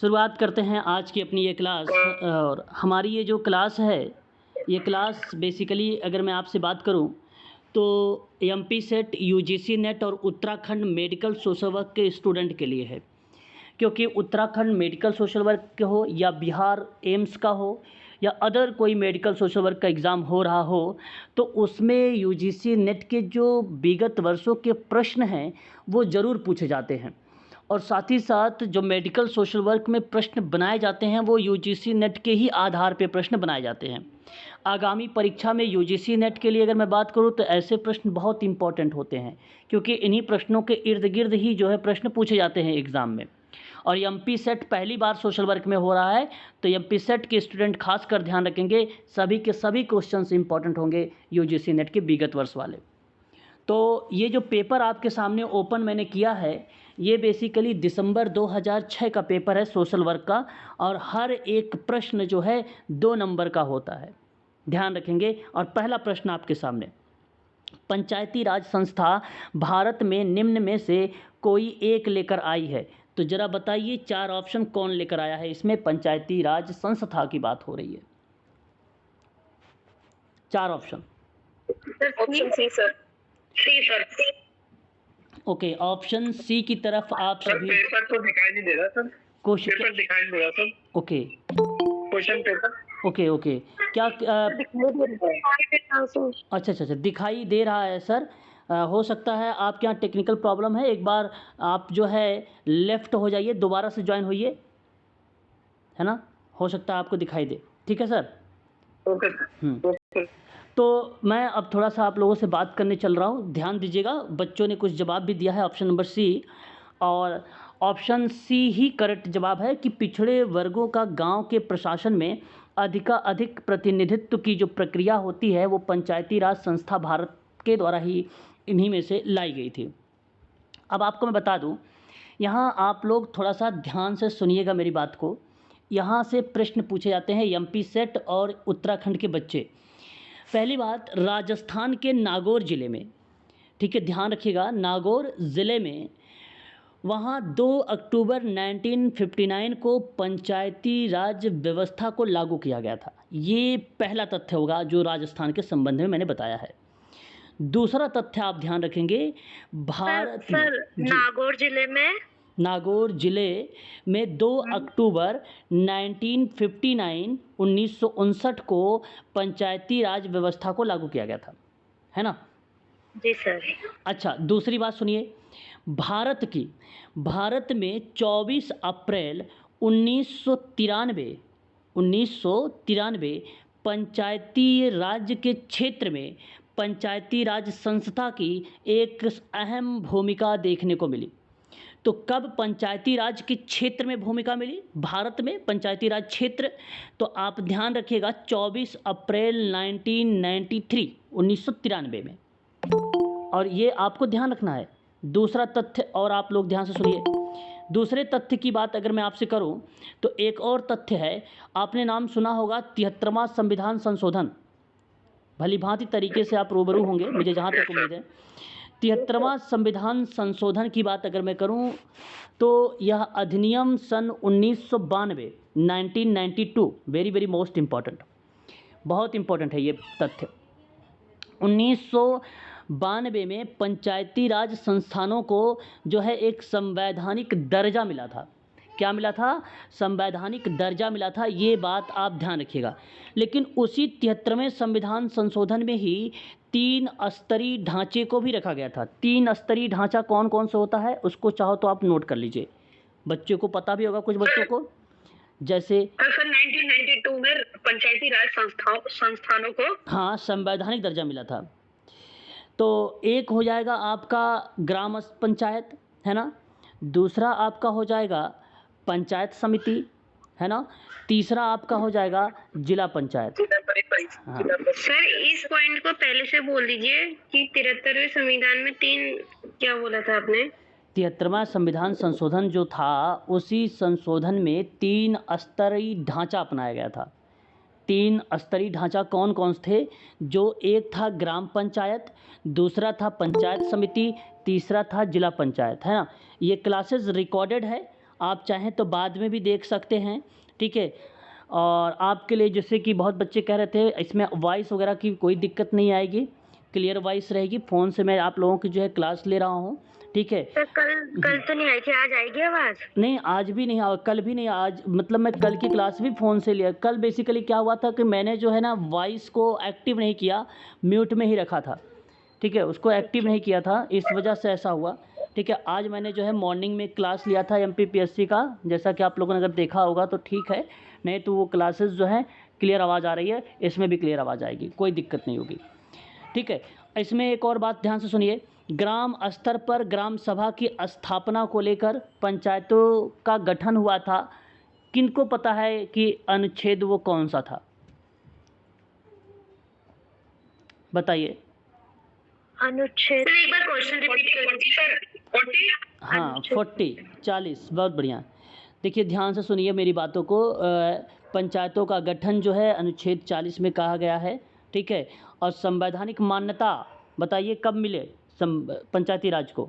शुरुआत करते हैं आज की अपनी ये क्लास। और हमारी ये जो क्लास है, ये क्लास बेसिकली अगर मैं आपसे बात करूं तो एमपी सेट, यूजीसी नेट और उत्तराखंड मेडिकल सोशल वर्क के स्टूडेंट के लिए है। क्योंकि उत्तराखंड मेडिकल सोशल वर्क के हो या बिहार एम्स का हो या अदर कोई मेडिकल सोशल वर्क का एग्ज़ाम हो रहा हो, तो उसमें यूजीसी नेट के जो विगत वर्षों के प्रश्न हैं वो ज़रूर पूछे जाते हैं। और साथ ही साथ जो मेडिकल सोशल वर्क में प्रश्न बनाए जाते हैं वो यूजीसी नेट के ही आधार पे प्रश्न बनाए जाते हैं। आगामी परीक्षा में यूजीसी नेट के लिए अगर मैं बात करूं तो ऐसे प्रश्न बहुत इंपॉर्टेंट होते हैं, क्योंकि इन्हीं प्रश्नों के इर्द गिर्द ही जो है प्रश्न पूछे जाते हैं एग्ज़ाम में। और एमपी सेट पहली बार सोशल वर्क में हो रहा है, तो एमपी सेट के स्टूडेंट खासकर ध्यान रखेंगे, सभी के सभी क्वेश्चंस इंपॉर्टेंट होंगे यूजीसी नेट के विगत वर्ष वाले। तो ये जो पेपर आपके सामने ओपन मैंने किया है, ये बेसिकली दिसंबर 2006 का पेपर है सोशल वर्क का, और हर एक प्रश्न जो है 2 नंबर का होता है, ध्यान रखेंगे। और पहला प्रश्न आपके सामने, पंचायती राज संस्था भारत में निम्न में से कोई एक लेकर आई है, तो ज़रा बताइए 4 ऑप्शन कौन लेकर आया है। इसमें पंचायती राज संस्था की बात हो रही है, 4 option. Option C sir. C sir. Okay, option C की तरफ आप सभी। पेपर तो दिखाई नहीं दे रहा सर। क्वेश्चन पेपर दिखाई नहीं दे रहा sir. Okay question paper. Okay क्या अच्छा, दिखाई दे रहा है सर। हो सकता है आपके यहाँ टेक्निकल प्रॉब्लम है। एक बार आप जो है लेफ़्ट हो जाइए, दोबारा से ज्वाइन होइए, है ना, हो सकता है आपको दिखाई दे। ठीक है सर। ओके। तो मैं अब थोड़ा सा आप लोगों से बात करने चल रहा हूँ, ध्यान दीजिएगा। बच्चों ने कुछ जवाब भी दिया है ऑप्शन नंबर सी, और ऑप्शन सी ही करेक्ट जवाब है कि पिछड़े वर्गों का गांव के प्रशासन में अधिक प्रतिनिधित्व की जो प्रक्रिया होती है वो पंचायती राज संस्था भारत के द्वारा ही इन्हीं में से लाई गई थी। अब आपको मैं बता दूं, यहाँ आप लोग थोड़ा सा ध्यान से सुनिएगा मेरी बात को। यहाँ से प्रश्न पूछे जाते हैं एमपी सेट और उत्तराखंड के बच्चे। पहली बात, राजस्थान के नागौर ज़िले में, ठीक है, ध्यान रखिएगा, नागौर ज़िले में वहाँ 2 अक्टूबर 1959 को पंचायती राज व्यवस्था को लागू किया गया था। ये पहला तथ्य होगा जो राजस्थान के संबंध में मैंने बताया है। दूसरा तथ्य आप ध्यान रखेंगे, भारत सर नागौर जिले में 2 अक्टूबर 1959 को पंचायती राज व्यवस्था को लागू किया गया था, है ना। जी सर। अच्छा, दूसरी बात सुनिए, भारत में 24 अप्रैल 1993 पंचायती राज के क्षेत्र में पंचायती राज संस्था की एक अहम भूमिका देखने को मिली। तो कब पंचायती राज के क्षेत्र में भूमिका मिली भारत में, पंचायती राज क्षेत्र, तो आप ध्यान रखिएगा 24 अप्रैल 1993 में, और ये आपको ध्यान रखना है। दूसरा तथ्य, और आप लोग ध्यान से सुनिए, दूसरे तथ्य की बात अगर मैं आपसे करूं तो एक और तथ्य है, आपने नाम सुना होगा 73वां संविधान संशोधन। भली भांति तरीके से आप रूबरू होंगे, मुझे जहां तक उम्मीद है। 73वां संविधान संशोधन की बात अगर मैं करूं तो यह अधिनियम सन 1992 वेरी मोस्ट इम्पॉर्टेंट, बहुत इम्पॉर्टेंट है ये तथ्य। 1992 में पंचायती राज संस्थानों को जो है एक संवैधानिक दर्जा मिला था। क्या मिला था? संवैधानिक दर्जा मिला था, ये बात आप ध्यान रखिएगा। लेकिन उसी 73वें संविधान संशोधन में ही 3 स्तरीय ढांचे को भी रखा गया था। 3 स्तरीय ढांचा कौन कौन सा होता है उसको चाहो तो आप नोट कर लीजिए, बच्चों को पता भी होगा, कुछ बच्चों को, जैसे सर 1992 में पंचायती राज संस्थानों को हाँ संवैधानिक दर्जा मिला था। तो एक हो जाएगा आपका ग्राम पंचायत, है ना, दूसरा आपका हो जाएगा पंचायत समिति, है ना, तीसरा आपका हो जाएगा जिला पंचायत। हाँ। सर इस पॉइंट को पहले से बोल दीजिए कि 73वें संविधान में 3 क्या बोला था आपने? 73वां संविधान संशोधन जो था उसी संशोधन में 3 स्तरीय ढांचा अपनाया गया था। 3 स्तरीय ढांचा कौन कौन से थे? जो एक था ग्राम पंचायत, दूसरा था पंचायत समिति, तीसरा था जिला पंचायत, है ना। ये क्लासेस रिकॉर्डेड है, आप चाहें तो बाद में भी देख सकते हैं, ठीक है। और आपके लिए जैसे कि बहुत बच्चे कह रहे थे, इसमें वॉइस वगैरह की कोई दिक्कत नहीं आएगी, क्लियर वॉइस रहेगी। फ़ोन से मैं आप लोगों की जो है क्लास ले रहा हूँ, ठीक है। सर कल तो नहीं आई थी, आज आएगी आवाज़? नहीं, आज भी नहीं, कल भी नहीं, आज मतलब मैं कल की क्लास भी फ़ोन से लिया। कल बेसिकली क्या हुआ था कि मैंने जो है ना वॉइस को एक्टिव नहीं किया, म्यूट में ही रखा था, ठीक है, उसको एक्टिव नहीं किया था, इस वजह से ऐसा हुआ, ठीक है। आज मैंने जो है मॉर्निंग में क्लास लिया था एमपीपीएससी का, जैसा कि आप लोगों ने अगर देखा होगा तो ठीक है, नहीं तो वो क्लासेस जो है क्लियर आवाज़ आ रही है, इसमें भी क्लियर आवाज़ आएगी, कोई दिक्कत नहीं होगी, ठीक है। इसमें एक और बात ध्यान से सुनिए, ग्राम स्तर पर ग्राम सभा की स्थापना को लेकर पंचायतों का गठन हुआ था, किनको पता है कि अनुच्छेद वो कौन सा था, बताइए। अनुच्छेद सर एक बार क्वेश्चन रिपीट करिए सर। 40? हाँ 40, बहुत बढ़िया। देखिए ध्यान से सुनिए मेरी बातों को, पंचायतों का गठन जो है अनुच्छेद 40 में कहा गया है, ठीक है। और संवैधानिक मान्यता बताइए कब मिले पंचायती राज को?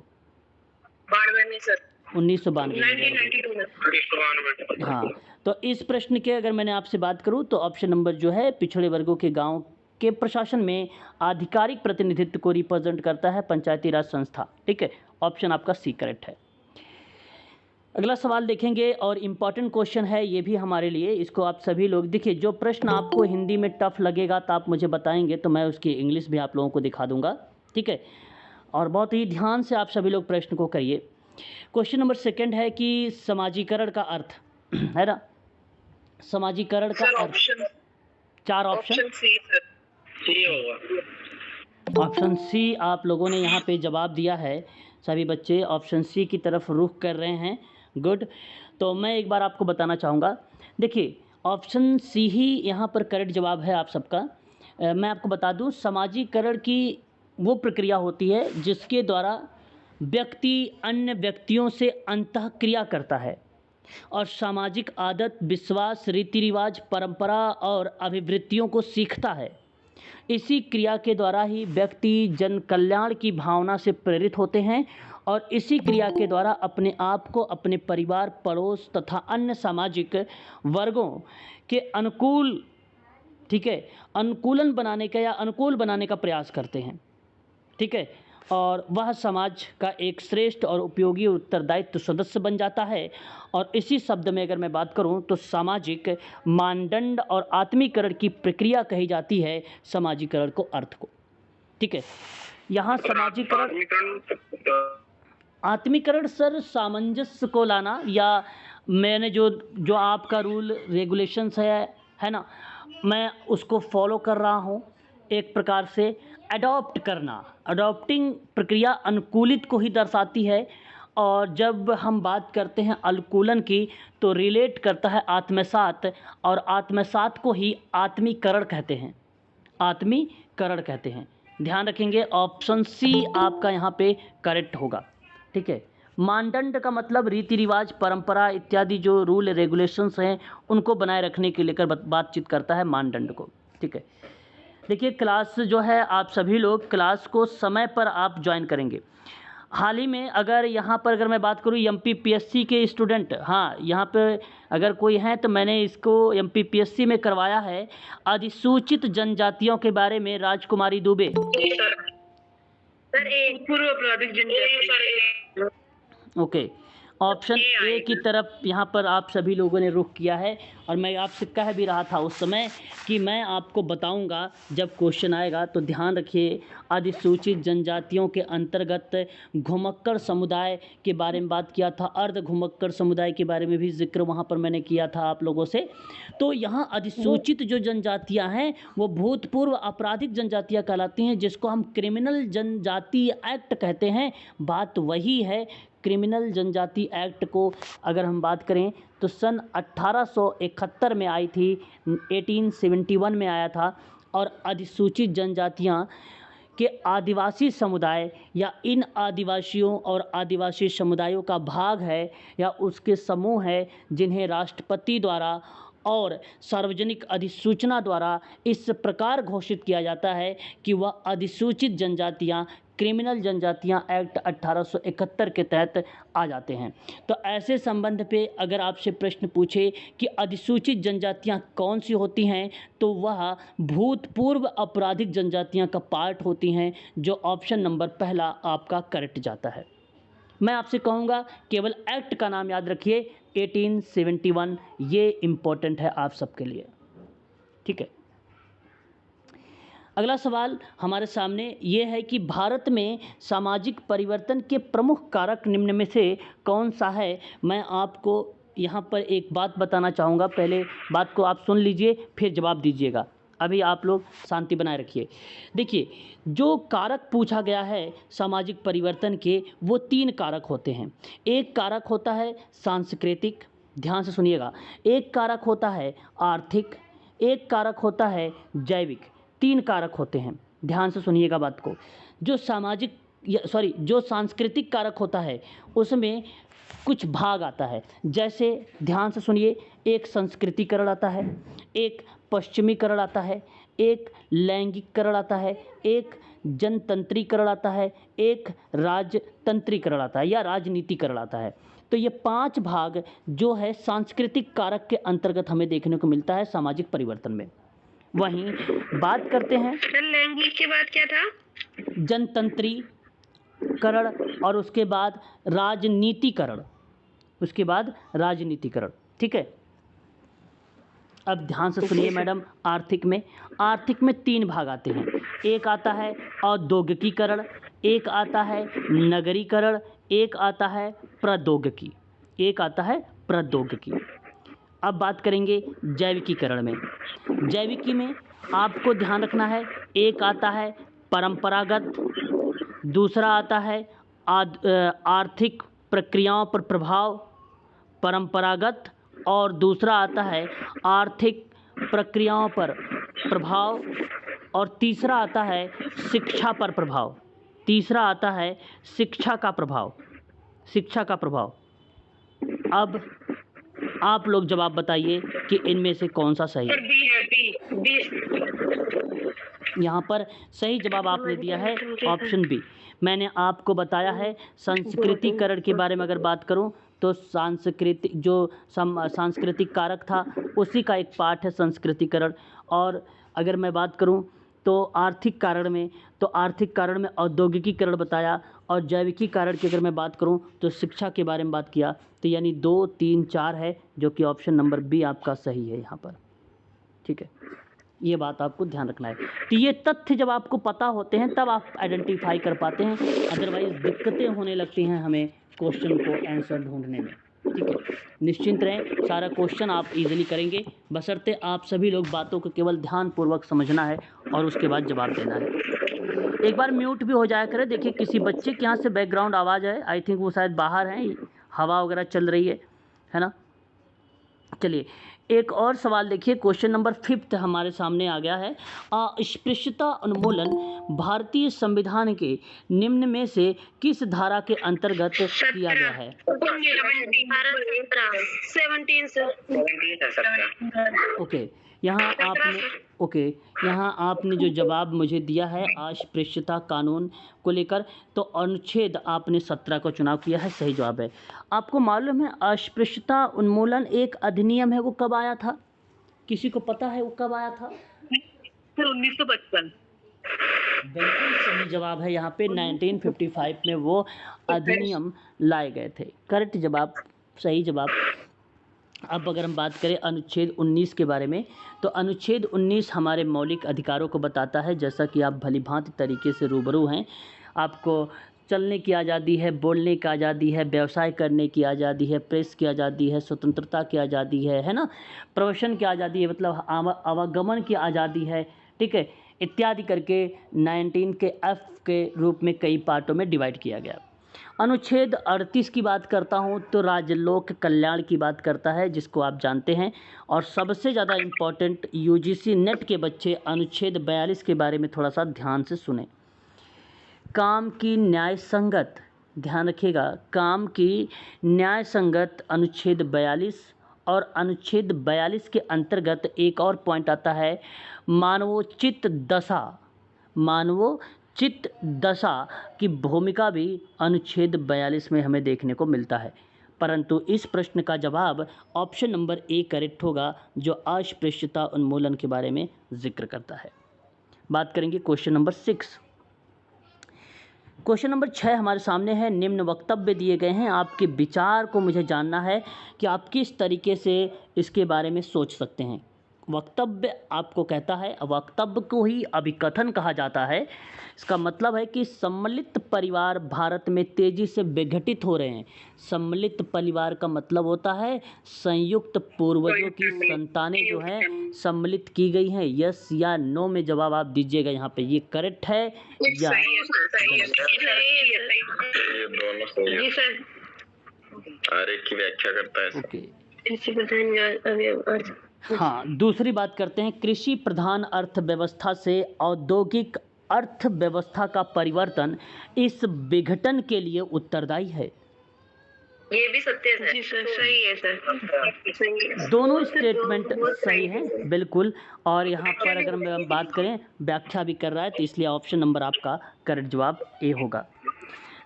92 में सर। 1992 में। 1992 में। हाँ, तो इस प्रश्न के अगर मैंने आपसे बात करूं तो ऑप्शन नंबर जो है पिछड़े वर्गों के गांव के प्रशासन में आधिकारिक प्रतिनिधित्व को रिप्रेजेंट करता है पंचायती राज संस्था, ठीक है। ऑप्शन आपका सी करेक्ट है। अगला सवाल देखेंगे और इम्पॉर्टेंट क्वेश्चन है ये भी हमारे लिए, इसको आप सभी लोग देखिए, जो प्रश्न आपको हिंदी में टफ लगेगा तो आप मुझे बताएंगे तो मैं उसकी इंग्लिश भी आप लोगों को दिखा दूंगा, ठीक है। और बहुत ही ध्यान से आप सभी लोग प्रश्न को करिए। क्वेश्चन नंबर सेकंड है कि समाजीकरण का अर्थ है ना, समाजीकरण का अर्थ, चार ऑप्शन, ऑप्शन सी आप लोगों ने यहाँ पे जवाब दिया है, सभी बच्चे ऑप्शन सी की तरफ रुख कर रहे हैं, गुड। तो मैं एक बार आपको बताना चाहूँगा, देखिए ऑप्शन सी ही यहाँ पर करेक्ट जवाब है आप सबका। मैं आपको बता दूँ, समाजीकरण की वो प्रक्रिया होती है जिसके द्वारा व्यक्ति अन्य व्यक्तियों से अंतःक्रिया करता है और सामाजिक आदत, विश्वास, रीति रिवाज, परंपरा और अभिवृत्तियों को सीखता है। इसी क्रिया के द्वारा ही व्यक्ति जन कल्याण की भावना से प्रेरित होते हैं और इसी क्रिया के द्वारा अपने आप को अपने परिवार, पड़ोस तथा अन्य सामाजिक वर्गों के अनुकूल, ठीक है, अनुकूलन बनाने का या अनुकूल बनाने का प्रयास करते हैं, ठीक है। और वह समाज का एक श्रेष्ठ और उपयोगी उत्तरदायित्व सदस्य बन जाता है। और इसी शब्द में अगर मैं बात करूं तो सामाजिक मानदंड और आत्मीकरण की प्रक्रिया कही जाती है समाजीकरण को, अर्थ को, ठीक है। यहाँ समाजीकरण, आत्मीकरण सर सामंजस्य को लाना, या मैंने जो आपका रूल रेगुलेशंस है ना, मैं उसको फॉलो कर रहा हूँ, एक प्रकार से अडॉप्ट करना, अडॉप्टिंग प्रक्रिया अनुकूलित को ही दर्शाती है। और जब हम बात करते हैं अनुकूलन की तो रिलेट करता है आत्मसात, और आत्मसात को ही आत्मीकरण कहते हैं, आत्मीकरण कहते हैं। ध्यान रखेंगे ऑप्शन सी आपका यहाँ पे करेक्ट होगा, ठीक है। मानदंड का मतलब रीति रिवाज, परंपरा इत्यादि जो रूल रेगुलेशंस हैं उनको बनाए रखने के लेकर बातचीत करता है मानदंड को, ठीक है। देखिए क्लास जो है आप सभी लोग क्लास को समय पर आप ज्वाइन करेंगे। हाल ही में अगर यहाँ पर अगर मैं बात करूँ एमपीपीएससी के स्टूडेंट, हाँ यहाँ पे अगर कोई हैं तो मैंने इसको एमपीपीएससी में करवाया है, अधिसूचित जनजातियों के बारे में, राजकुमारी दुबे। सर एक पूर्व आपराधिक जनजाति। ओके, ऑप्शन ए की तरफ यहाँ पर आप सभी लोगों ने रुख किया है। और मैं आपसे कह भी रहा था उस समय कि मैं आपको बताऊंगा जब क्वेश्चन आएगा, तो ध्यान रखिए। अधिसूचित जनजातियों के अंतर्गत घुमक्कड़ समुदाय के बारे में बात किया था, अर्ध घुमक्कड़ समुदाय के बारे में भी जिक्र वहाँ पर मैंने किया था आप लोगों से। तो यहाँ अधिसूचित जो जनजातियाँ हैं वो भूतपूर्व आपराधिक जनजातियाँ कहलाती हैं, जिसको हम क्रिमिनल जनजाति एक्ट कहते हैं। बात वही है, क्रिमिनल जनजाति एक्ट को अगर हम बात करें तो सन 1871 में आई थी, 1871 में आया था। और अधिसूचित जनजातियां के आदिवासी समुदाय या इन आदिवासियों और आदिवासी समुदायों का भाग है या उसके समूह है जिन्हें राष्ट्रपति द्वारा और सार्वजनिक अधिसूचना द्वारा इस प्रकार घोषित किया जाता है कि वह अधिसूचित जनजातियां क्रिमिनल जनजातियां एक्ट 1871 के तहत आ जाते हैं। तो ऐसे संबंध पे अगर आपसे प्रश्न पूछे कि अधिसूचित जनजातियां कौन सी होती हैं, तो वह भूतपूर्व आपराधिक जनजातियां का पार्ट होती हैं, जो ऑप्शन नंबर पहला आपका करेक्ट जाता है। मैं आपसे कहूँगा केवल एक्ट का नाम याद रखिए, 1871, ये इम्पोर्टेंट है आप सबके लिए, ठीक है। अगला सवाल हमारे सामने ये है कि भारत में सामाजिक परिवर्तन के प्रमुख कारक निम्न में से कौन सा है। मैं आपको यहाँ पर एक बात बताना चाहूँगा, पहले बात को आप सुन लीजिए फिर जवाब दीजिएगा। अभी आप लोग शांति बनाए रखिए। देखिए, जो कारक पूछा गया है सामाजिक परिवर्तन के, वो 3 कारक होते हैं। एक कारक होता है सांस्कृतिक, ध्यान से सुनिएगा, एक कारक होता है आर्थिक, एक कारक होता है जैविक। 3 कारक होते हैं, ध्यान से सुनिएगा बात को। जो सांस्कृतिक कारक होता है उसमें कुछ भाग आता है, जैसे ध्यान से सुनिए, एक संस्कृतिकरण आता है, एक पश्चिमीकरण आता है, एक लैंगिककरण आता है, एक जनतंत्रीकरण आता है, एक राजतंत्रीकरण आता है या राजनीतिकरण आता है। तो ये 5 भाग जो है सांस्कृतिक कारक के अंतर्गत हमें देखने को मिलता है सामाजिक परिवर्तन में। वहीं बात करते हैं लैंगिक के बाद क्या था? जनतंत्रीकरण और उसके बाद राजनीतिकरण, उसके बाद राजनीतिकरण, ठीक है। अब ध्यान से सुनिए मैडम, आर्थिक में 3 भाग आते हैं। एक आता है औद्योगिकीकरण, एक आता है नगरीकरण, एक आता है प्रौद्योगिकी, अब बात करेंगे जैविकीकरण में। जैविकी में आपको ध्यान रखना है, एक आता है परंपरागत, दूसरा आता है आर्थिक प्रक्रियाओं पर प्रभाव, परंपरागत, और दूसरा आता है आर्थिक प्रक्रियाओं पर प्रभाव, और तीसरा आता है शिक्षा पर प्रभाव, शिक्षा का प्रभाव। अब आप लोग जवाब बताइए कि इनमें से कौन सा सही है। यहाँ पर सही जवाब आपने दिया है ऑप्शन बी। मैंने आपको बताया है सांस्कृतिकरण के बारे में अगर बात करूँ तो सांस्कृतिक कारक था उसी का एक पार्ट है संस्कृतिकरण। और अगर मैं बात करूँ तो आर्थिक कारण में औद्योगिकीकरण बताया, और जैविकीकरण की अगर मैं बात करूं तो शिक्षा के बारे में बात किया। तो यानी 2, 3, 4 है, जो कि ऑप्शन नंबर बी आपका सही है यहाँ पर, ठीक है। ये बात आपको ध्यान रखना है। तो ये तथ्य जब आपको पता होते हैं तब आप आइडेंटिफाई कर पाते हैं, अदरवाइज दिक्कतें होने लगती हैं हमें क्वेश्चन को आंसर ढूंढने में, ठीक है। निश्चिंत रहें, सारा क्वेश्चन आप इजीली करेंगे, बशर्ते आप सभी लोग बातों को केवल ध्यानपूर्वक समझना है और उसके बाद जवाब देना है। एक बार म्यूट भी हो जाया करे। देखिए, किसी बच्चे के यहाँ से बैकग्राउंड आवाज़ है, आई थिंक वो शायद बाहर हैं, हवा वगैरह चल रही है ना। चलिए एक और सवाल देखिए, क्वेश्चन नंबर 5 हमारे सामने आ गया है। अस्पृश्यता उन्मूलन भारतीय संविधान के निम्न में से किस धारा के अंतर्गत किया गया है? 17 ओके, यहाँ आपने जो जवाब मुझे दिया है अस्पृश्यता कानून को लेकर, तो अनुच्छेद आपने 17 का चुनाव किया है, सही जवाब है। आपको मालूम है अस्पृश्यता उन्मूलन एक अधिनियम है, वो कब आया था? किसी को पता है वो कब आया था? 1955। बिल्कुल सही जवाब है। यहाँ पे 1955 में वो अधिनियम लाए गए थे, करेक्ट जवाब, सही जवाब। अब अगर हम बात करें अनुच्छेद 19 के बारे में, तो अनुच्छेद 19 हमारे मौलिक अधिकारों को बताता है, जैसा कि आप भलीभांति तरीके से रूबरू हैं। आपको चलने की आज़ादी है, बोलने की आज़ादी है, व्यवसाय करने की आज़ादी है, प्रेस की आज़ादी है, स्वतंत्रता की आज़ादी है ना, प्रवचन की आज़ादी है, मतलब आवागमन की आज़ादी है, ठीक है, इत्यादि करके 19 के एफ के रूप में कई पार्टों में डिवाइड किया गया। अनुच्छेद 38 की बात करता हूँ तो राजलोक कल्याण की बात करता है, जिसको आप जानते हैं। और सबसे ज़्यादा इम्पॉर्टेंट यूजीसी नेट के बच्चे अनुच्छेद 42 के बारे में थोड़ा सा ध्यान से सुने। काम की न्याय संगत, ध्यान रखिएगा, काम की न्याय संगत अनुच्छेद 42, और अनुच्छेद 42 के अंतर्गत एक और पॉइंट आता है मानवोचित दशा, चित्त दशा की भूमिका भी अनुच्छेद 42 में हमें देखने को मिलता है। परंतु इस प्रश्न का जवाब ऑप्शन नंबर ए करेक्ट होगा, जो अस्पृश्यता उन्मूलन के बारे में जिक्र करता है। बात करेंगे क्वेश्चन नंबर 6। क्वेश्चन नंबर 6 हमारे सामने है। निम्न वक्तव्य दिए गए हैं, आपके विचार को मुझे जानना है कि आप किस तरीके से इसके बारे में सोच सकते हैं। वक्तव्य आपको कहता है, वक्तव्य को ही अभिकथन कहा जाता है। इसका मतलब है कि सम्मिलित परिवार भारत में तेजी से विघटित हो रहे हैं। सम्मिलित परिवार का मतलब होता है संयुक्त पूर्वजों की संतानें जो हैं सम्मिलित की गई हैं। यस या नो में जवाब आप दीजिएगा यहाँ पे, ये करेक्ट है या जी सर। आर्य की व्याख्या करता है। ओके। कृषि प्रधान हाँ, दूसरी बात करते हैं। कृषि प्रधान अर्थव्यवस्था से औद्योगिक अर्थव्यवस्था का परिवर्तन इस विघटन के लिए उत्तरदायी है। ये भी सत्य है जी सर। सही है सर, सही है। दोनों स्टेटमेंट सही हैं बिल्कुल। और यहाँ पर अगर हम बात करें, व्याख्या भी कर रहा है, तो इसलिए ऑप्शन नंबर आपका करेक्ट जवाब ए होगा।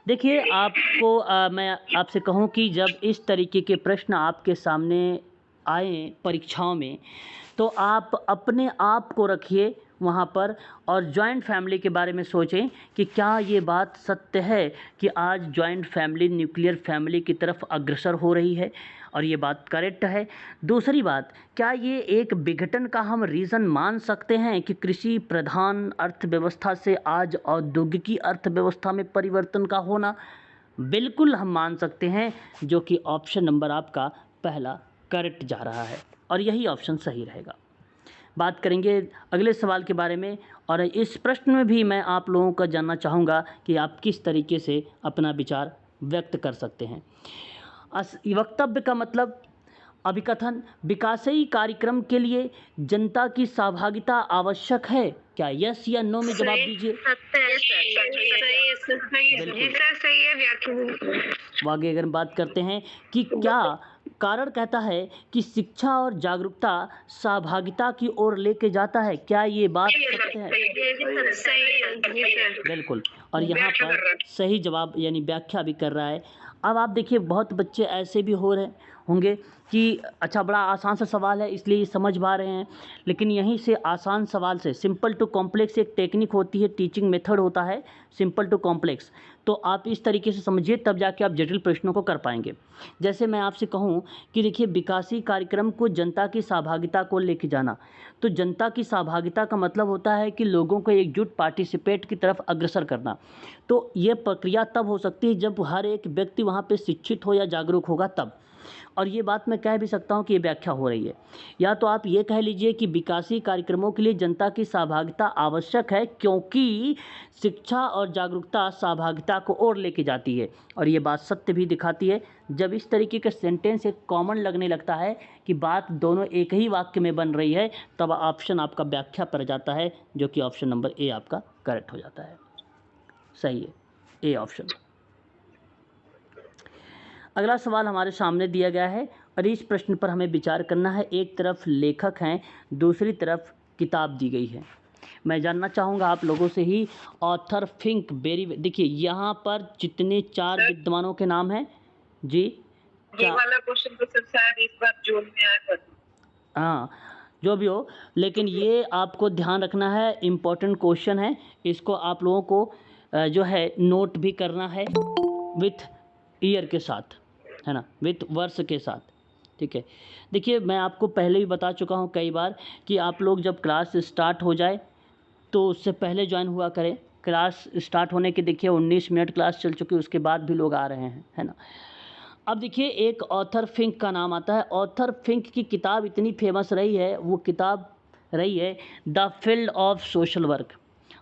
देखिए, आपको मैं आपसे कहूँ कि जब इस तरीके के प्रश्न आपके सामने आए परीक्षाओं में, तो आप अपने आप को रखिए वहाँ पर और जॉइंट फैमिली के बारे में सोचें कि क्या ये बात सत्य है कि आज जॉइंट फैमिली न्यूक्लियर फैमिली की तरफ अग्रसर हो रही है, और ये बात करेक्ट है। दूसरी बात, क्या ये एक विघटन का हम रीज़न मान सकते हैं कि कृषि प्रधान अर्थव्यवस्था से आज औद्योगिकी अर्थव्यवस्था में परिवर्तन का होना? बिल्कुल हम मान सकते हैं, जो कि ऑप्शन नंबर आपका पहला करेक्ट जा रहा है, और यही ऑप्शन सही रहेगा। बात करेंगे अगले सवाल के बारे में, और इस प्रश्न में भी मैं आप लोगों का जानना चाहूँगा कि आप किस तरीके से अपना विचार व्यक्त कर सकते हैं। वक्तव्य का मतलब अभिकथन, विकासई कार्यक्रम के लिए जनता की सहभागिता आवश्यक है क्या? यस या नो में जवाब दीजिए। आगे अगर बात करते हैं कि क्या कारण कहता है कि शिक्षा और जागरूकता सहभागिता की ओर लेके जाता है, क्या ये बात सत्य है? बिल्कुल, और यहाँ पर सही जवाब यानी व्याख्या भी कर रहा है। अब आप देखिए, बहुत बच्चे ऐसे भी हो रहे होंगे कि अच्छा बड़ा आसान सा सवाल है इसलिए समझ पा रहे हैं, लेकिन यहीं से आसान सवाल से सिंपल टू कॉम्प्लेक्स एक टेक्निक होती है, टीचिंग मेथड होता है सिंपल टू कॉम्प्लेक्स। तो आप इस तरीके से समझिए, तब जाके आप जटिल प्रश्नों को कर पाएंगे। जैसे मैं आपसे कहूँ कि देखिए, विकासी कार्यक्रम को जनता की सहभागिता को लेके जाना, तो जनता की सहभागिता का मतलब होता है कि लोगों को एकजुट पार्टिसिपेट की तरफ अग्रसर करना। तो ये प्रक्रिया तब हो सकती है जब हर एक व्यक्ति वहाँ पे शिक्षित हो या जागरूक होगा तब। और ये बात मैं कह भी सकता हूँ कि ये व्याख्या हो रही है। या तो आप ये कह लीजिए कि विकासी कार्यक्रमों के लिए जनता की सहभागिता आवश्यक है क्योंकि शिक्षा और जागरूकता सहभागिता को और लेके जाती है, और ये बात सत्य भी दिखाती है। जब इस तरीके का सेंटेंस एक कॉमन लगने लगता है कि बात दोनों एक ही वाक्य में बन रही है, तब ऑप्शन आपका व्याख्या पर जाता है, जो कि ऑप्शन नंबर ए आपका करेक्ट हो जाता है। सही है, ए ऑप्शन। अगला सवाल हमारे सामने दिया गया है, और इस प्रश्न पर हमें विचार करना है। एक तरफ लेखक हैं, दूसरी तरफ किताब दी गई है। मैं जानना चाहूँगा आप लोगों से ही, ऑथर थिंक वेरी। देखिए, यहाँ पर जितने 4 विद्वानों के नाम हैं जी, ये वाला क्वेश्चन तो सर शायद इस बार जोन में आया था। हाँ, जो भी हो, लेकिन ये आपको ध्यान रखना है, इम्पोर्टेंट क्वेश्चन है। इसको आप लोगों को जो है नोट भी करना है विथ ईयर के साथ, है ना, विथ वर्ष के साथ, ठीक है। देखिए, मैं आपको पहले ही बता चुका हूँ कई बार कि आप लोग जब क्लास स्टार्ट हो जाए तो उससे पहले ज्वाइन हुआ करें। क्लास स्टार्ट होने के देखिए 19 मिनट क्लास चल चुकी, उसके बाद भी लोग आ रहे हैं, है ना। अब देखिए, एक ऑथर फिंक का नाम आता है। ऑथर फिंक की किताब इतनी फेमस रही है, वो किताब रही है the field of social work.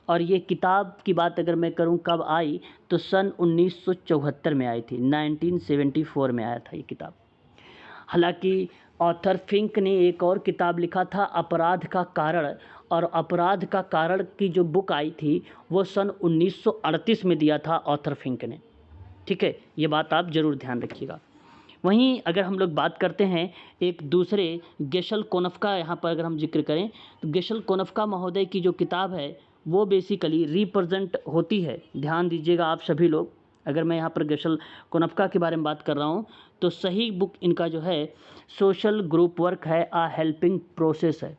और ये किताब की बात अगर मैं करूं कब आई, तो सन 1974 में आई थी, 1974 में आया था ये किताब। हालांकि ऑथर फिंक ने एक और किताब लिखा था, अपराध का कारण, और अपराध का कारण की जो बुक आई थी वो सन 1938 में दिया था ऑथर फिंक ने, ठीक है। ये बात आप ज़रूर ध्यान रखिएगा। वहीं अगर हम लोग बात करते हैं एक दूसरे गेशल कोनफ्का, यहाँ पर अगर हम जिक्र करें तो गेशल कोनफ्का महोदय की जो किताब है वो बेसिकली रिप्रेजेंट होती है। ध्यान दीजिएगा आप सभी लोग, अगर मैं यहाँ पर गेशल कोनफ्का के बारे में बात कर रहा हूँ तो सही बुक इनका जो है सोशल ग्रुप वर्क है, आ हेल्पिंग प्रोसेस है।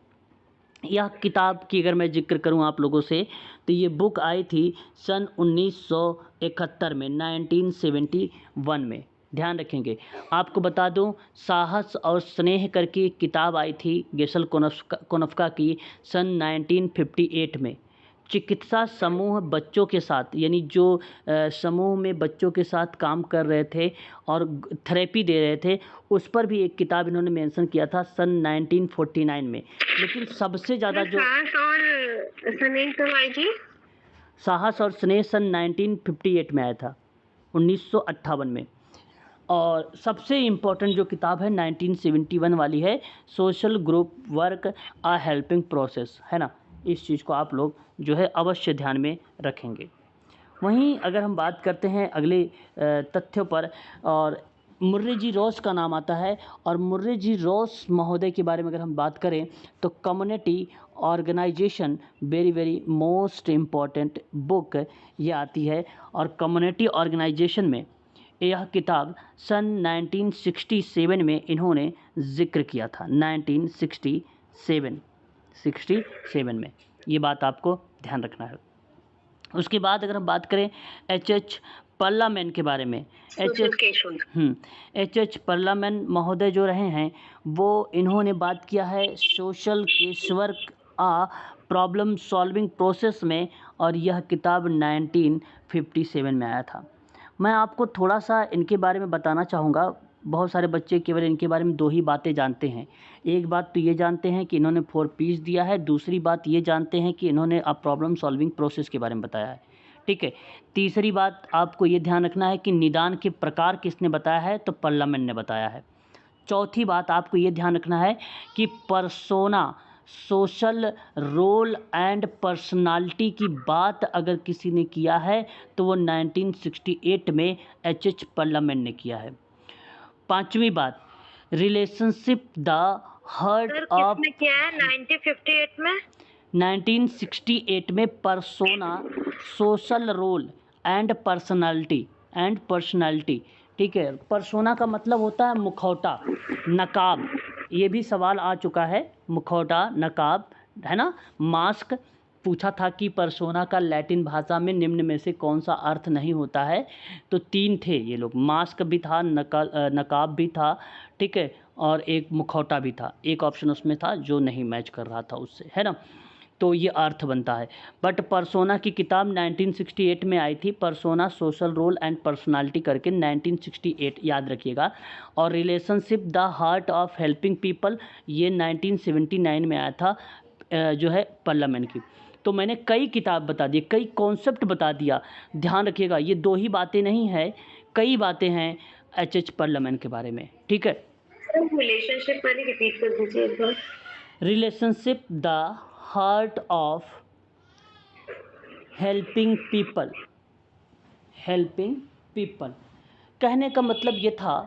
यह किताब की अगर मैं जिक्र करूं आप लोगों से तो ये बुक आई थी सन 1971 में, 1971 में। ध्यान रखेंगे। आपको बता दूं, साहस और स्नेह करके एक किताब आई थी गेशल कोनफ्का की सन 1958 में। चिकित्सा समूह बच्चों के साथ, यानी जो समूह में बच्चों के साथ काम कर रहे थे और थेरेपी दे रहे थे, उस पर भी एक किताब इन्होंने मेंशन किया था सन 1949 में। लेकिन सबसे ज़्यादा जो साहस और स्नेह कब आई थी? साहस और स्नेह सन 1958 में आया था, 1958 में। और सबसे इम्पोर्टेंट जो किताब है 1971 वाली है, सोशल ग्रुप वर्क आ हेल्पिंग प्रोसेस, है ना। इस चीज़ को आप लोग जो है अवश्य ध्यान में रखेंगे। वहीं अगर हम बात करते हैं अगले तथ्यों पर, और मुर्रे जी रॉस का नाम आता है, और मुर्रे जी रॉस महोदय के बारे में अगर हम बात करें तो community organisation very very most important book ये आती है। और कम्युनिटी ऑर्गेनाइजेशन में यह किताब सन 1967 में इन्होंने जिक्र किया था, 1967 में। ये बात आपको ध्यान रखना है। उसके बाद अगर हम बात करें एच पर्लामैन के बारे में, एच पर्लामैन महोदय जो रहे हैं वो इन्होंने बात किया है सोशल केस वर्क आ प्रॉब्लम सॉल्विंग प्रोसेस में, और यह किताब 1957 में आया था। मैं आपको थोड़ा सा इनके बारे में बताना चाहूँगा। बहुत सारे बच्चे केवल इनके बारे में दो ही बातें जानते हैं। एक बात तो ये जानते हैं कि इन्होंने 4 पीस दिया है, दूसरी बात ये जानते हैं कि इन्होंने अब प्रॉब्लम सॉल्विंग प्रोसेस के बारे में बताया है, ठीक है। तीसरी बात आपको ये ध्यान रखना है कि निदान के प्रकार किसने बताया है, तो पर्लामैन ने बताया है। चौथी बात आपको ये ध्यान रखना है कि persona, social role and personality की बात अगर किसी ने किया है तो वो 1968 में एच पर्लामैन ने किया है। पांचवी बात, रिलेशनशिप द हार्ट ऑफ, किसने किया है 1958 में? 1968 में persona, social role and personality, ठीक है। पर्सोना का मतलब होता है मुखौटा, नकाब, ये भी सवाल आ चुका है, मुखौटा, नकाब, है ना। मास्क पूछा था कि पर्सोना का लैटिन भाषा में निम्न में से कौन सा अर्थ नहीं होता है, तो 3 थे ये लोग, मास्क भी था, नकाब भी था, ठीक है, और एक मुखौटा भी था। एक ऑप्शन उसमें था जो नहीं मैच कर रहा था उससे, है ना। तो ये अर्थ बनता है। बट पर्सोना की किताब 1968 में आई थी, persona social role and personality करके, 1968 याद रखिएगा। और relationship the heart of helping people, ये 1979 में आया था, जो है पर्लामैन की। तो मैंने कई किताब बता दी, कई कॉन्सेप्ट बता दिया। ध्यान रखिएगा, ये 2 ही बातें नहीं हैं, कई बातें हैं एच पर्लामैन के बारे में, ठीक है। रिलेशनशिप वाली रिपीट कर दीजिए एक बार। Relationship the heart of helping people कहने का मतलब ये था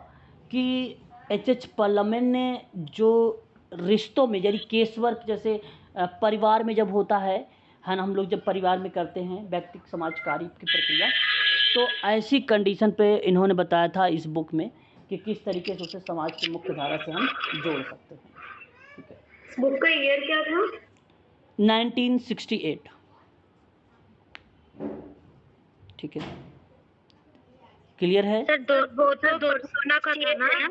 कि एच पर्लामैन ने जो रिश्तों में, यानी केस वर्क, जैसे परिवार में जब होता है ना, हम लोग जब परिवार में करते हैं व्यक्तिगत समाज कार्य की प्रक्रिया, तो ऐसी कंडीशन पे इन्होंने बताया था इस बुक में कि किस तरीके से उसे समाज की मुख्य धारा से हम जोड़ सकते हैं, ठीक है। बुक का ईयर क्या था? 1968, ठीक है, क्लियर है। सर वो तो पर्सोना का था ना,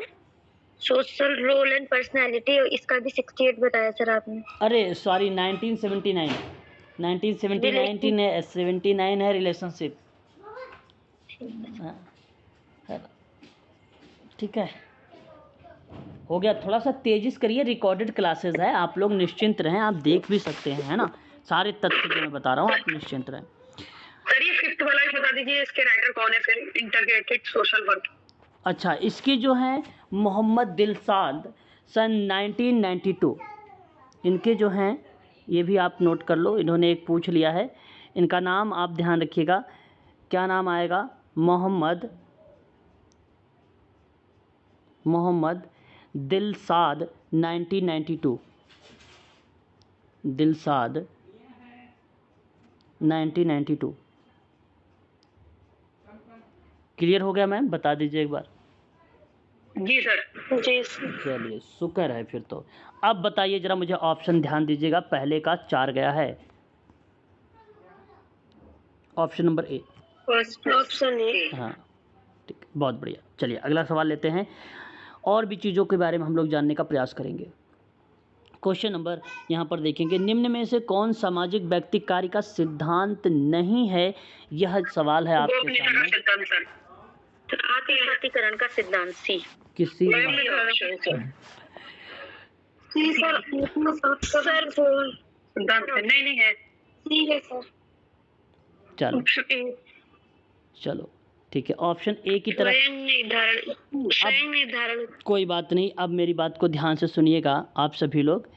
सोशल रोल एंड पर्सनालिटी, इसका भी 68 बताया सर आपने। अरे सॉरी, 1979 है रिलेशनशिप, ठीक है। हो गया, थोड़ा सा तेजिस करिए, रिकॉर्डेड क्लासेस है, आप लोग निश्चिंत रहें, आप देख भी सकते हैं, है ना। सारे तथ्य जो मैं बता रहा हूँ आप निश्चिंत रहें। सर ये 5th वाला ही बता दीजिए, इसके राइटर कौन है फिर, इंटीग्रेटेड सोशल वर्क। अच्छा, इसकी जो है मोहम्मद दिलसाद, सन 1992, इनके जो हैं ये भी आप नोट कर लो, इन्होंने एक पूछ लिया है, इनका नाम आप ध्यान रखिएगा, क्या नाम आएगा, मोहम्मद दिलसाद, 1992, दिलसाद 1992। क्लियर हो गया मैम? बता दीजिए एक बार। जी सर। जी सर। चलिए शुक्र है फिर तो। अब बताइए जरा मुझे ऑप्शन ध्यान दीजिएगा, पहले का 4 गया है। Option number A. First option A. हाँ ठीक, बहुत बढ़िया। चलिए अगला सवाल लेते हैं, और भी चीज़ों के बारे में हम लोग जानने का प्रयास करेंगे। क्वेश्चन नंबर यहाँ पर देखेंगे, निम्न में से कौन सामाजिक व्यक्ति कार्य का सिद्धांत नहीं है? यह सवाल है आपके गोपनीयता का सामने। सिद्धांत सर। आत्मसातीकरण का सिद्धांत सी। किसी option sir. C sir. Sir बोल। सिद्धांत है। नहीं है। सी है सर। चलो ऑप्शन ए। चलो ठीक है, ऑप्शन ए की तरफ। स्वयं निर्धारण। कोई बात नहीं, अब मेरी बात को ध्यान से सुनिएगा आप सभी लोग।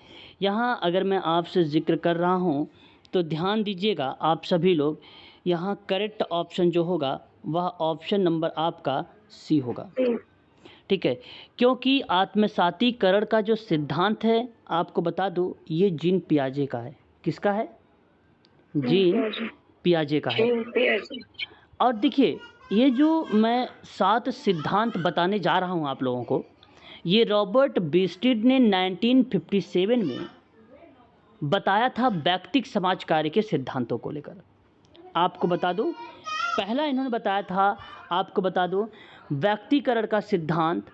यहाँ अगर मैं आपसे जिक्र कर रहा हूँ तो ध्यान दीजिएगा आप सभी लोग। यहाँ करेक्ट ऑप्शन जो होगा वह ऑप्शन नंबर आपका सी होगा, ठीक है। क्योंकि आत्मसातीकरण का जो सिद्धांत है, आपको बता दूँ, ये जीन पियाजे का है। किसका है? जीन पियाजे का है। और देखिए, ये जो मैं 7 सिद्धांत बताने जा रहा हूँ आप लोगों को, ये रॉबर्ट बिस्टिड ने 1957 में बताया था व्यक्तिक समाज कार्य के सिद्धांतों को लेकर। आपको बता दूँ, पहला इन्होंने बताया था, आपको बता दूँ, व्यक्तिकरण का सिद्धांत,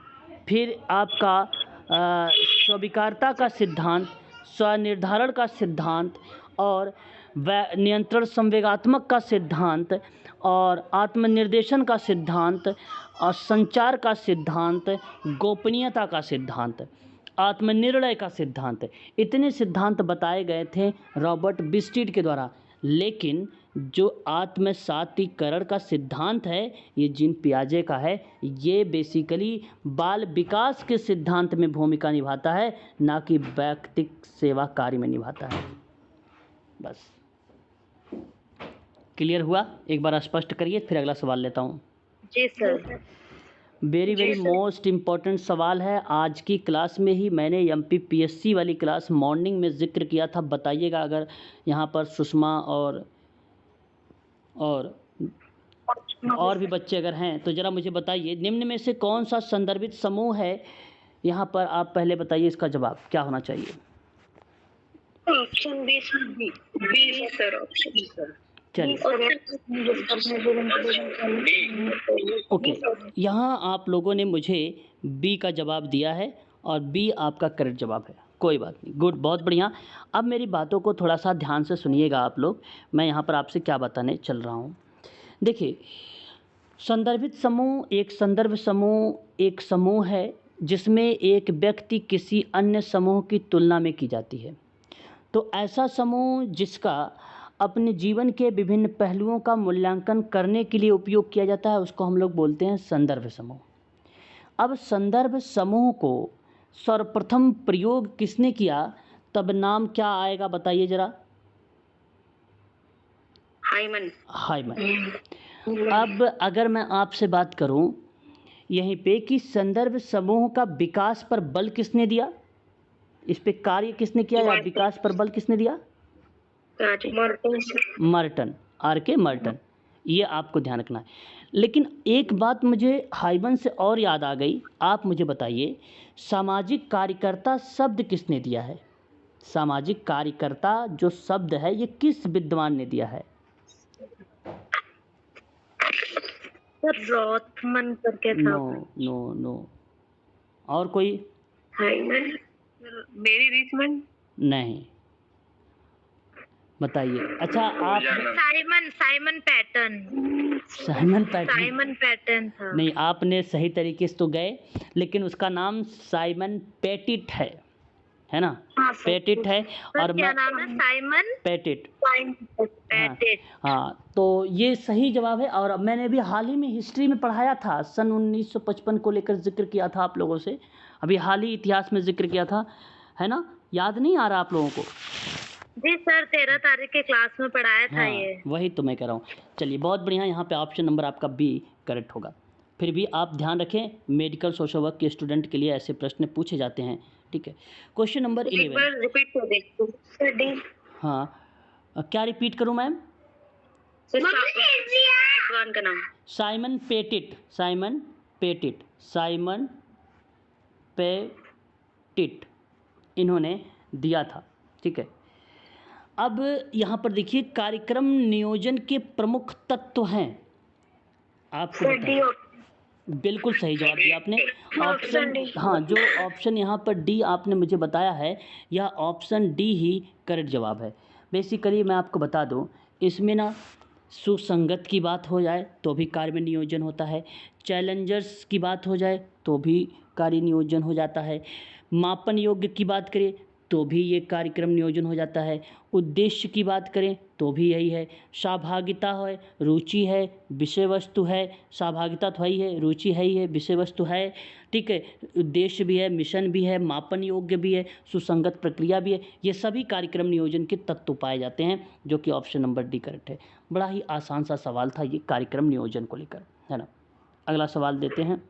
फिर आपका स्वीकार्यता का सिद्धांत, स्वनिर्धारण का सिद्धांत, और नियंत्रण संवेगात्मक का सिद्धांत, और आत्मनिर्देशन का सिद्धांत, और संचार का सिद्धांत, गोपनीयता का सिद्धांत, आत्मनिर्णय का सिद्धांत। इतने सिद्धांत बताए गए थे रॉबर्ट बिस्टिड के द्वारा। लेकिन जो आत्मसातीकरण का सिद्धांत है, ये जीन पियाजे का है। ये बेसिकली बाल विकास के सिद्धांत में भूमिका निभाता है, ना कि व्यक्तिक सेवा कार्य में निभाता है। बस क्लियर हुआ? एक बार स्पष्ट करिए, फिर अगला सवाल लेता हूँ। जी सर। वेरी मोस्ट इम्पॉर्टेंट सवाल है। आज की क्लास में ही मैंने MPPSC वाली क्लास मॉर्निंग में जिक्र किया था। बताइएगा अगर यहाँ पर सुषमा और भी बच्चे अगर हैं तो ज़रा मुझे बताइए, निम्न में से कौन सा संदर्भित समूह है? यहाँ पर आप पहले बताइए, इसका जवाब क्या होना चाहिए? Option B sir. B sir. Option B sir. चलिए ओके, यहाँ आप लोगों ने मुझे बी का जवाब दिया है और बी आपका करेक्ट जवाब है। कोई बात नहीं, गुड, बहुत बढ़िया। अब मेरी बातों को थोड़ा सा ध्यान से सुनिएगा आप लोग। मैं यहाँ पर आपसे क्या बताने चल रहा हूँ। देखिए, संदर्भित समूह, एक संदर्भ समूह एक समूह है जिसमें एक व्यक्ति किसी अन्य समूह की तुलना में की जाती है। तो ऐसा समूह जिसका अपने जीवन के विभिन्न पहलुओं का मूल्यांकन करने के लिए उपयोग किया जाता है, उसको हम लोग बोलते हैं संदर्भ समूह। अब संदर्भ समूह को सर्वप्रथम प्रयोग किसने किया, तब नाम क्या आएगा बताइए जरा? हाइमन। अब अगर मैं आपसे बात करूं यहीं पे कि संदर्भ समूह का विकास पर बल किसने दिया, इस पे कार्य किसने किया या विकास पर बल किसने दिया? Merton, RK Merton. ये आपको ध्यान रखना है। लेकिन एक बात मुझे हाइमन से और याद आ गई। आप मुझे बताइए, सामाजिक कार्यकर्ता शब्द किसने दिया है? सामाजिक कार्यकर्ता जो शब्द है ये किस विद्वान ने दिया है? रॉथमन करके था। नो। और कोई? हाइमन। मेरी रीचमन। नहीं, बताइए। अच्छा आप साइमन पैटर्न था। नहीं, आपने सही तरीके से तो गए, लेकिन उसका नाम साइमन पेटिट है ना? हाँ, पेटिट है। और क्या नाम है? Simon Petit. पैटिट। हाँ, तो ये सही जवाब है। और मैंने भी हाल ही में हिस्ट्री में पढ़ाया था, सन 1955 को लेकर जिक्र किया था आप लोगों से। अभी हाल ही इतिहास में जिक्र किया था, है ना? याद नहीं आ रहा आप लोगों को? जी सर, 13 तारीख के क्लास में पढ़ाया था। ये वही तो मैं कह रहा हूँ। चलिए बहुत बढ़िया, यहाँ पे ऑप्शन नंबर आपका बी करेक्ट होगा। फिर भी आप ध्यान रखें, मेडिकल सोशल वर्क के स्टूडेंट के लिए ऐसे प्रश्न पूछे जाते हैं, ठीक है। Question number 11। रिपीट कर दे। हाँ, क्या रिपीट करूँ मैम? विद्वान का नाम? Simon petit, Simon petit, Simon petit इन्होंने दिया था। ठीक है, अब यहाँ पर देखिए कार्यक्रम नियोजन के प्रमुख तत्व हैं, आपको बताइए। बिल्कुल सही जवाब दिया आपने। ऑप्शन, हाँ, जो ऑप्शन यहाँ पर डी आपने मुझे बताया है, यह ऑप्शन डी ही करेक्ट जवाब है। बेसिकली मैं आपको बता दूँ, इसमें ना सुसंगत की बात हो जाए तो भी कार्य में नियोजन होता है, चैलेंजर्स की बात हो जाए तो भी कार्य नियोजन हो जाता है, मापन योग्य की बात करें तो भी ये कार्यक्रम नियोजन हो जाता है, उद्देश्य की बात करें तो भी यही है, सहभागिता है, रुचि है, विषय वस्तु है, सहभागिता तो ही है, रुचि है ही है, विषय वस्तु है, ठीक है, उद्देश्य भी है, मिशन भी है, मापन योग्य भी है, सुसंगत प्रक्रिया भी है, ये सभी कार्यक्रम नियोजन के तत्व पाए जाते हैं, जो कि ऑप्शन नंबर डी करेक्ट है। बड़ा ही आसान सा सवाल था ये कार्यक्रम नियोजन को लेकर, है ना। अगला सवाल देते हैं,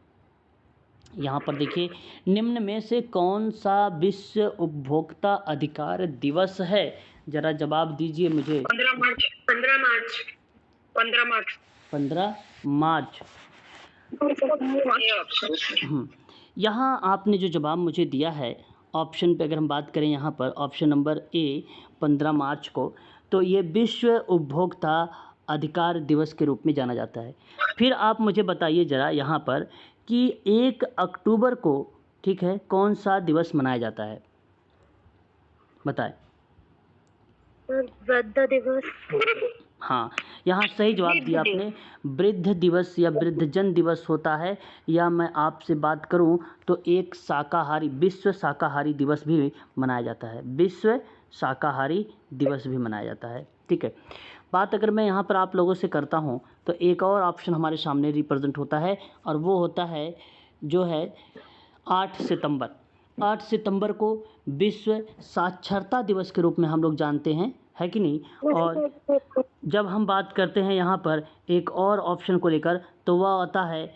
यहाँ पर देखिए, निम्न में से कौन सा विश्व उपभोक्ता अधिकार दिवस है? जरा जवाब दीजिए मुझे। 15 मार्च 15 मार्च 15 मार्च 15 मार्च। ये ऑप्शन। यहाँ आपने जो जवाब मुझे दिया है ऑप्शन पे, अगर हम बात करें यहाँ पर ऑप्शन नंबर ए 15 मार्च को, तो ये विश्व उपभोक्ता अधिकार दिवस के रूप में जाना जाता है। फिर आप मुझे बताइए ज़रा यहाँ पर कि 1 अक्टूबर को, ठीक है, कौन सा दिवस मनाया जाता है, बताएं। वृद्ध दिवस। हाँ, यहाँ सही जवाब दिया आपने, वृद्ध दिवस या वृद्धजन दिवस होता है। या मैं आपसे बात करूँ तो एक शाकाहारी, विश्व शाकाहारी दिवस भी मनाया जाता है, विश्व शाकाहारी दिवस भी मनाया जाता है। ठीक है, बात अगर मैं यहाँ पर आप लोगों से करता हूँ तो एक और ऑप्शन हमारे सामने रिप्रेजेंट होता है, और वो होता है जो है 8 सितंबर। 8 सितंबर को विश्व साक्षरता दिवस के रूप में हम लोग जानते हैं, है कि नहीं। और जब हम बात करते हैं यहाँ पर एक और ऑप्शन को लेकर, तो वह आता है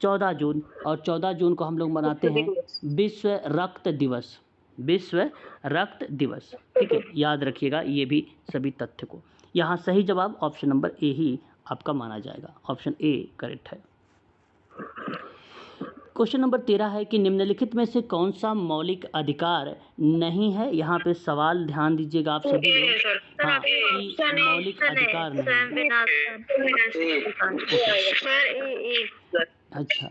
14 जून, और 14 जून को हम लोग मनाते हैं विश्व रक्त दिवस, विश्व रक्त दिवस। ठीक है, याद रखिएगा ये भी सभी तथ्य को। यहाँ सही जवाब ऑप्शन नंबर ए ही आपका माना जाएगा, ऑप्शन ए करेक्ट है। क्वेश्चन नंबर 13 है कि निम्नलिखित में से कौन सा मौलिक अधिकार नहीं है। यहाँ पे सवाल ध्यान दीजिएगा आप सभी लोग, हाँ, कि मौलिक अधिकार नहीं। अच्छा,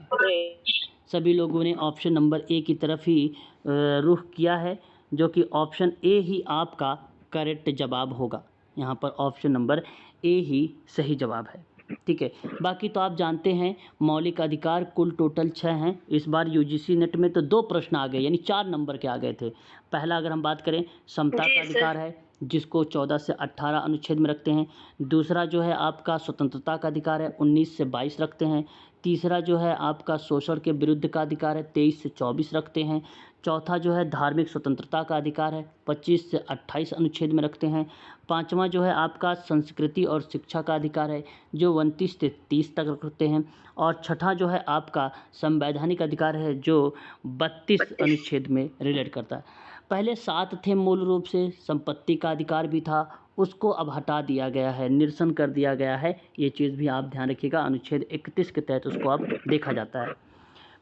सभी लोगों ने ऑप्शन नंबर ए की तरफ ही रुख किया है, जो कि ऑप्शन ए ही आपका करेक्ट जवाब होगा। यहाँ पर ऑप्शन नंबर ए ही सही जवाब है। ठीक है, बाकी तो आप जानते हैं मौलिक अधिकार कुल टोटल 6 हैं। इस बार यूजीसी नेट में तो 2 प्रश्न आ गए, यानी 4 नंबर के आ गए थे। पहला अगर हम बात करें, समता का अधिकार है, जिसको 14 से 18 अनुच्छेद में रखते हैं। दूसरा जो है आपका स्वतंत्रता का अधिकार है, 19 से 22 रखते हैं। तीसरा जो है आपका शोषण के विरुद्ध का अधिकार है, 23 से 24 रखते हैं। चौथा जो है धार्मिक स्वतंत्रता का अधिकार है, 25 से 28 अनुच्छेद में रखते हैं। पांचवा जो है आपका संस्कृति और शिक्षा का अधिकार है, जो 29 से 30 तक रखते हैं। और छठा जो है आपका संवैधानिक अधिकार है, जो 32 अनुच्छेद में रिलेट करता है। पहले 7 थे मूल रूप से, संपत्ति का अधिकार भी था, उसको अब हटा दिया गया है, निरसन कर दिया गया है। ये चीज़ भी आप ध्यान रखिएगा, अनुच्छेद 31 के तहत उसको अब देखा जाता है।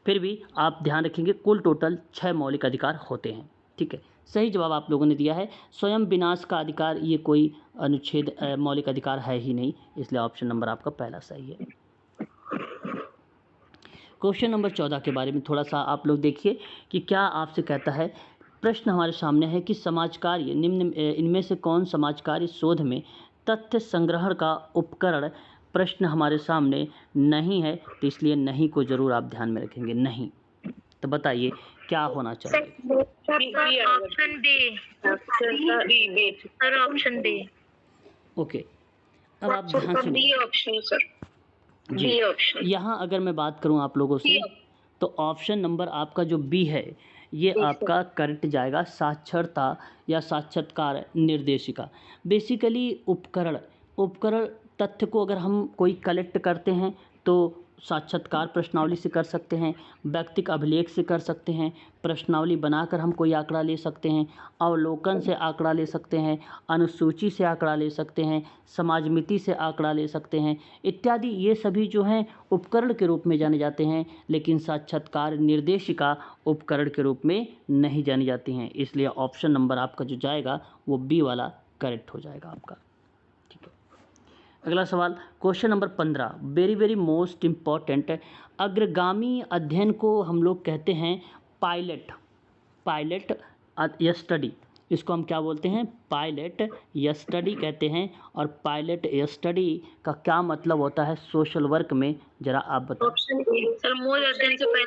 फिर भी आप ध्यान रखेंगे कुल टोटल 6 मौलिक अधिकार होते हैं। ठीक है, सही जवाब आप लोगों ने दिया है स्वयं विनाश का अधिकार। ये कोई अनुच्छेद मौलिक अधिकार है ही नहीं, इसलिए ऑप्शन नंबर आपका पहला सही है। क्वेश्चन नंबर 14 के बारे में थोड़ा सा आप लोग देखिए कि क्या आपसे कहता है। प्रश्न हमारे सामने है कि समाज कार्य निम्न इनमें से कौन समाज कार्य शोध में तथ्य संग्रहण का उपकरण। प्रश्न हमारे सामने नहीं है, तो इसलिए नहीं को जरूर आप ध्यान में रखेंगे। नहीं, तो बताइए क्या होना चाहिए। Option D sir, option D. Okay, अब आप ध्यान सुनिए ऑप्शन सर, जी। यहाँ अगर मैं बात करूँ आप लोगों से, तो ऑप्शन नंबर आपका जो बी है ये आपका करेक्ट जाएगा, साक्षरता या साक्षात्कार निर्देशिका। बेसिकली उपकरण तथ्य को अगर हम कोई कलेक्ट करते हैं तो साक्षात्कार प्रश्नावली से कर सकते हैं, व्यक्तिक अभिलेख से कर सकते हैं, प्रश्नावली बनाकर हम कोई आंकड़ा ले सकते हैं, अवलोकन से आंकड़ा ले सकते हैं, अनुसूची से आंकड़ा ले सकते हैं, समाजमिति से आंकड़ा ले सकते हैं इत्यादि। ये सभी जो हैं उपकरण के रूप में जाने जाते हैं, लेकिन साक्षात्कार निर्देशिका उपकरण के रूप में नहीं जानी जाती हैं। इसलिए ऑप्शन नंबर आपका जो जाएगा वो बी वाला करेक्ट हो जाएगा आपका। ठीक है, अगला सवाल question number 15, very very most important. अग्रगामी अध्ययन को हम लोग कहते हैं पायलट या स्टडी। इसको हम क्या बोलते हैं? पायलट या स्टडी कहते हैं। और पायलट या स्टडी का क्या मतलब होता है सोशल वर्क में, जरा आप बताओ। ऑप्शन ए सर, मूल अध्ययन से पहले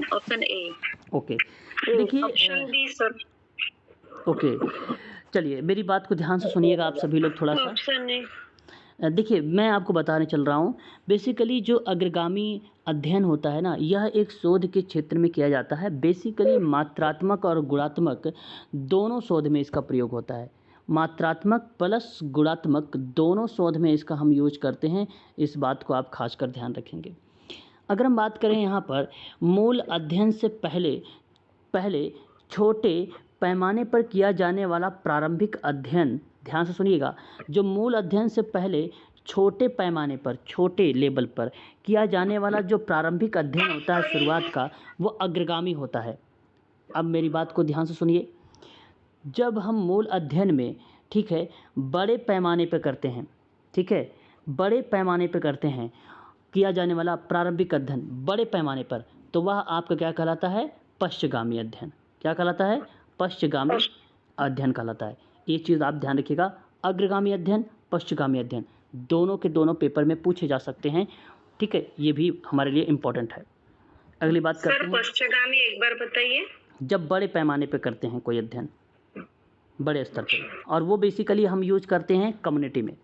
ऑप्शन ए। ओके, देखिए ऑप्शन बी सर। ओके, चलिए मेरी बात को ध्यान से सुनिएगा आप सभी लोग थोड़ा सा। Option A. देखिए मैं आपको बताने चल रहा हूँ, बेसिकली जो अग्रगामी अध्ययन होता है ना, यह एक शोध के क्षेत्र में किया जाता है। बेसिकली मात्रात्मक और गुणात्मक दोनों शोध में इसका प्रयोग होता है। मात्रात्मक प्लस गुणात्मक दोनों शोध में इसका हम यूज करते हैं। इस बात को आप खासकर ध्यान रखेंगे। अगर हम बात करें यहाँ पर मूल अध्ययन से पहले छोटे पैमाने पर किया जाने वाला प्रारंभिक अध्ययन, ध्यान से सुनिएगा, जो मूल अध्ययन से पहले छोटे पैमाने पर, छोटे लेवल पर किया जाने वाला जो प्रारंभिक अध्ययन होता है शुरुआत का, वो अग्रगामी होता है। अब मेरी बात को ध्यान से सुनिए, जब हम मूल अध्ययन में, ठीक है, बड़े पैमाने पर करते हैं, ठीक है, बड़े पैमाने पर करते हैं किया जाने वाला प्रारंभिक अध्ययन बड़े पैमाने पर, तो वह आपका क्या कहलाता है? पश्चगामी अध्ययन। क्या कहलाता है? पश्चगामी अध्ययन कहलाता है। ये चीज़ आप ध्यान रखिएगा, अग्रगामी अध्ययन, पश्चगामी अध्ययन दोनों के दोनों पेपर में पूछे जा सकते हैं। ठीक है, ये भी हमारे लिए इम्पोर्टेंट है। अगली बात करते हैं, पश्चगामी एक बार बताइए। जब बड़े पैमाने पे करते हैं कोई अध्ययन, बड़े स्तर पर, और वो बेसिकली हम यूज करते हैं कम्युनिटी में।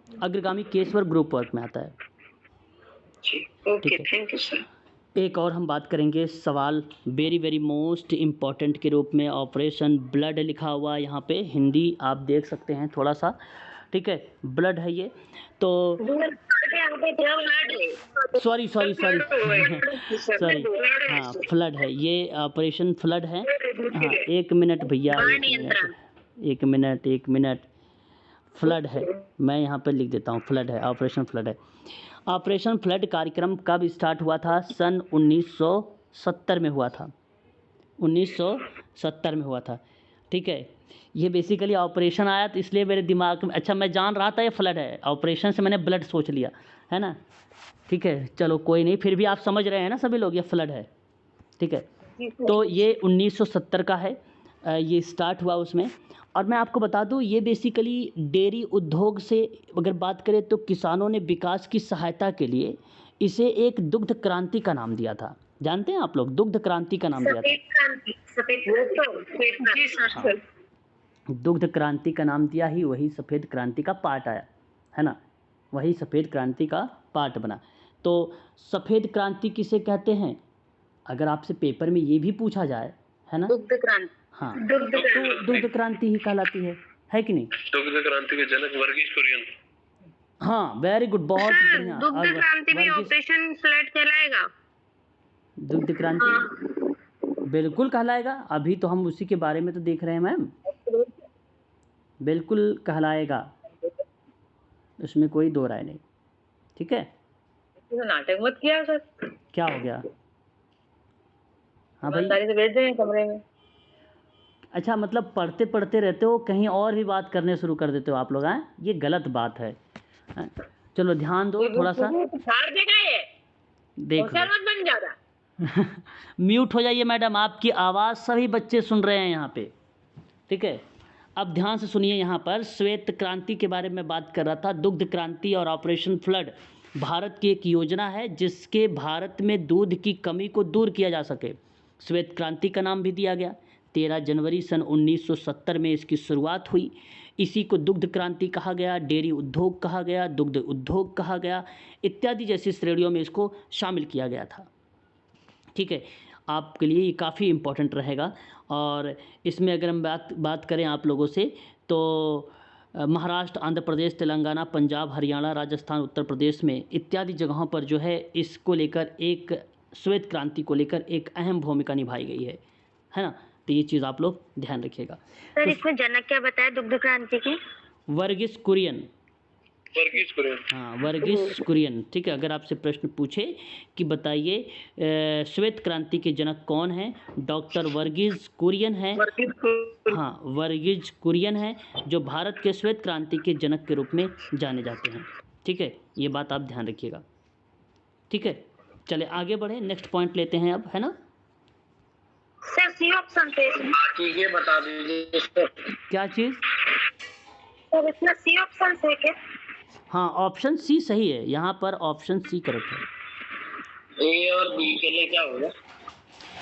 अग्रगामी केस वर्क, ग्रुप वर्क में आता है। Okay, thank you sir. एक और हम बात करेंगे सवाल वेरी वेरी मोस्ट इम्पॉर्टेंट के रूप में, ऑपरेशन ब्लड लिखा हुआ यहाँ पे, हिंदी आप देख सकते हैं थोड़ा सा, ठीक है, ब्लड है ये तो, सॉरी हाँ, फ्लड है ये, ऑपरेशन फ्लड है। हाँ, एक मिनट भैया, एक मिनट, फ्लड है, मैं यहाँ पे लिख देता हूँ, फ्लड है, ऑपरेशन फ्लड है। ऑपरेशन फ्लड कार्यक्रम कब स्टार्ट हुआ था? सन 1970 में हुआ था, 1970 में हुआ था। ठीक है, ये बेसिकली ऑपरेशन आया तो इसलिए मेरे दिमाग में, अच्छा मैं जान रहा था ये फ्लड है, ऑपरेशन से मैंने ब्लड सोच लिया, है ना। ठीक है, चलो कोई नहीं, फिर भी आप समझ रहे हैं ना सभी लोग, ये फ्लड है। ठीक है, तो ये 1970 का है, ये स्टार्ट हुआ उसमें। और मैं आपको बता दूं, ये बेसिकली डेयरी उद्योग से अगर बात करें तो किसानों ने विकास की सहायता के लिए इसे एक दुग्ध क्रांति का नाम दिया था। जानते हैं आप लोग, दुग्ध क्रांति का नाम दिया था। हाँ, दुग्ध क्रांति का नाम दिया ही वही सफ़ेद क्रांति का पार्ट आया, है ना, वही सफ़ेद क्रांति का पार्ट बना। तो सफ़ेद क्रांति किसे कहते हैं? अगर आपसे पेपर में ये भी पूछा जाए, है ना, दुग्ध क्रांति, हाँ, तो दुग्ध क्रांति ही कहलाती है कि नहीं? दुग्ध क्रांति के जनक वर्गीज कुरियन। हाँ, वेरी गुड, बहुत बढ़िया। दुग्ध क्रांति भी ऑपरेशन फ्लड कहलाएगा? दुग्ध क्रांति बिल्कुल कहलाएगा, अभी तो हम उसी के बारे में तो देख रहे हैं मैम, बिल्कुल कहलाएगा, उसमें कोई दो राय नहीं। ठीक है, नाटक मत किया सर। क्या हो गया? हाँ भाई, से बैठ जाए कमरे में। अच्छा, मतलब पढ़ते पढ़ते रहते हो, कहीं और भी बात करने शुरू कर देते हो आप लोग, हैं, ये गलत बात है। चलो ध्यान दो थोड़ा सा, देख बन जाता। म्यूट हो जाइए मैडम, आपकी आवाज़ सभी बच्चे सुन रहे हैं यहाँ पे। ठीक है, अब ध्यान से सुनिए, यहाँ पर श्वेत क्रांति के बारे में बात कर रहा था। दुग्ध क्रांति और ऑपरेशन फ्लड भारत की एक योजना है जिसके भारत में दूध की कमी को दूर किया जा सके। श्वेत क्रांति का नाम भी दिया गया। 13 जनवरी सन 1970 में इसकी शुरुआत हुई। इसी को दुग्ध क्रांति कहा गया, डेयरी उद्योग कहा गया, दुग्ध उद्योग कहा गया इत्यादि जैसी श्रेणियों में इसको शामिल किया गया था। ठीक है, आपके लिए ये काफ़ी इम्पोर्टेंट रहेगा। और इसमें अगर हम बात करें आप लोगों से, तो महाराष्ट्र, आंध्र प्रदेश, तेलंगाना, पंजाब, हरियाणा, राजस्थान, उत्तर प्रदेश में इत्यादि जगहों पर जो है इसको लेकर एक श्वेत क्रांति को लेकर एक अहम भूमिका निभाई गई है ना। तो ये चीज़ आप लोग ध्यान रखिएगा। सर इसमें जनक क्या बताया दुग्ध क्रांति की? वर्गीस कुरियन। वर्गीस कुरियन। हाँ, वर्गीस कुरियन। ठीक है, अगर आपसे प्रश्न पूछे कि बताइए श्वेत क्रांति के जनक कौन हैं, डॉक्टर वर्गीस कुरियन है। हाँ, वर्गीस कुरियन है जो भारत के श्वेत क्रांति के जनक के रूप में जाने जाते हैं। ठीक है, ये बात आप ध्यान रखिएगा। ठीक है, चले आगे बढ़े, नेक्स्ट पॉइंट लेते हैं अब, है ना। सर सी ऑप्शन पे ये बता दीजिए इसको। क्या चीज़? सर इसमें सी ऑप्शन है क्या? हाँ, ऑप्शन सी सही है, यहाँ पर ऑप्शन सी करेक्ट है। ए और बी के लिए क्या होगा?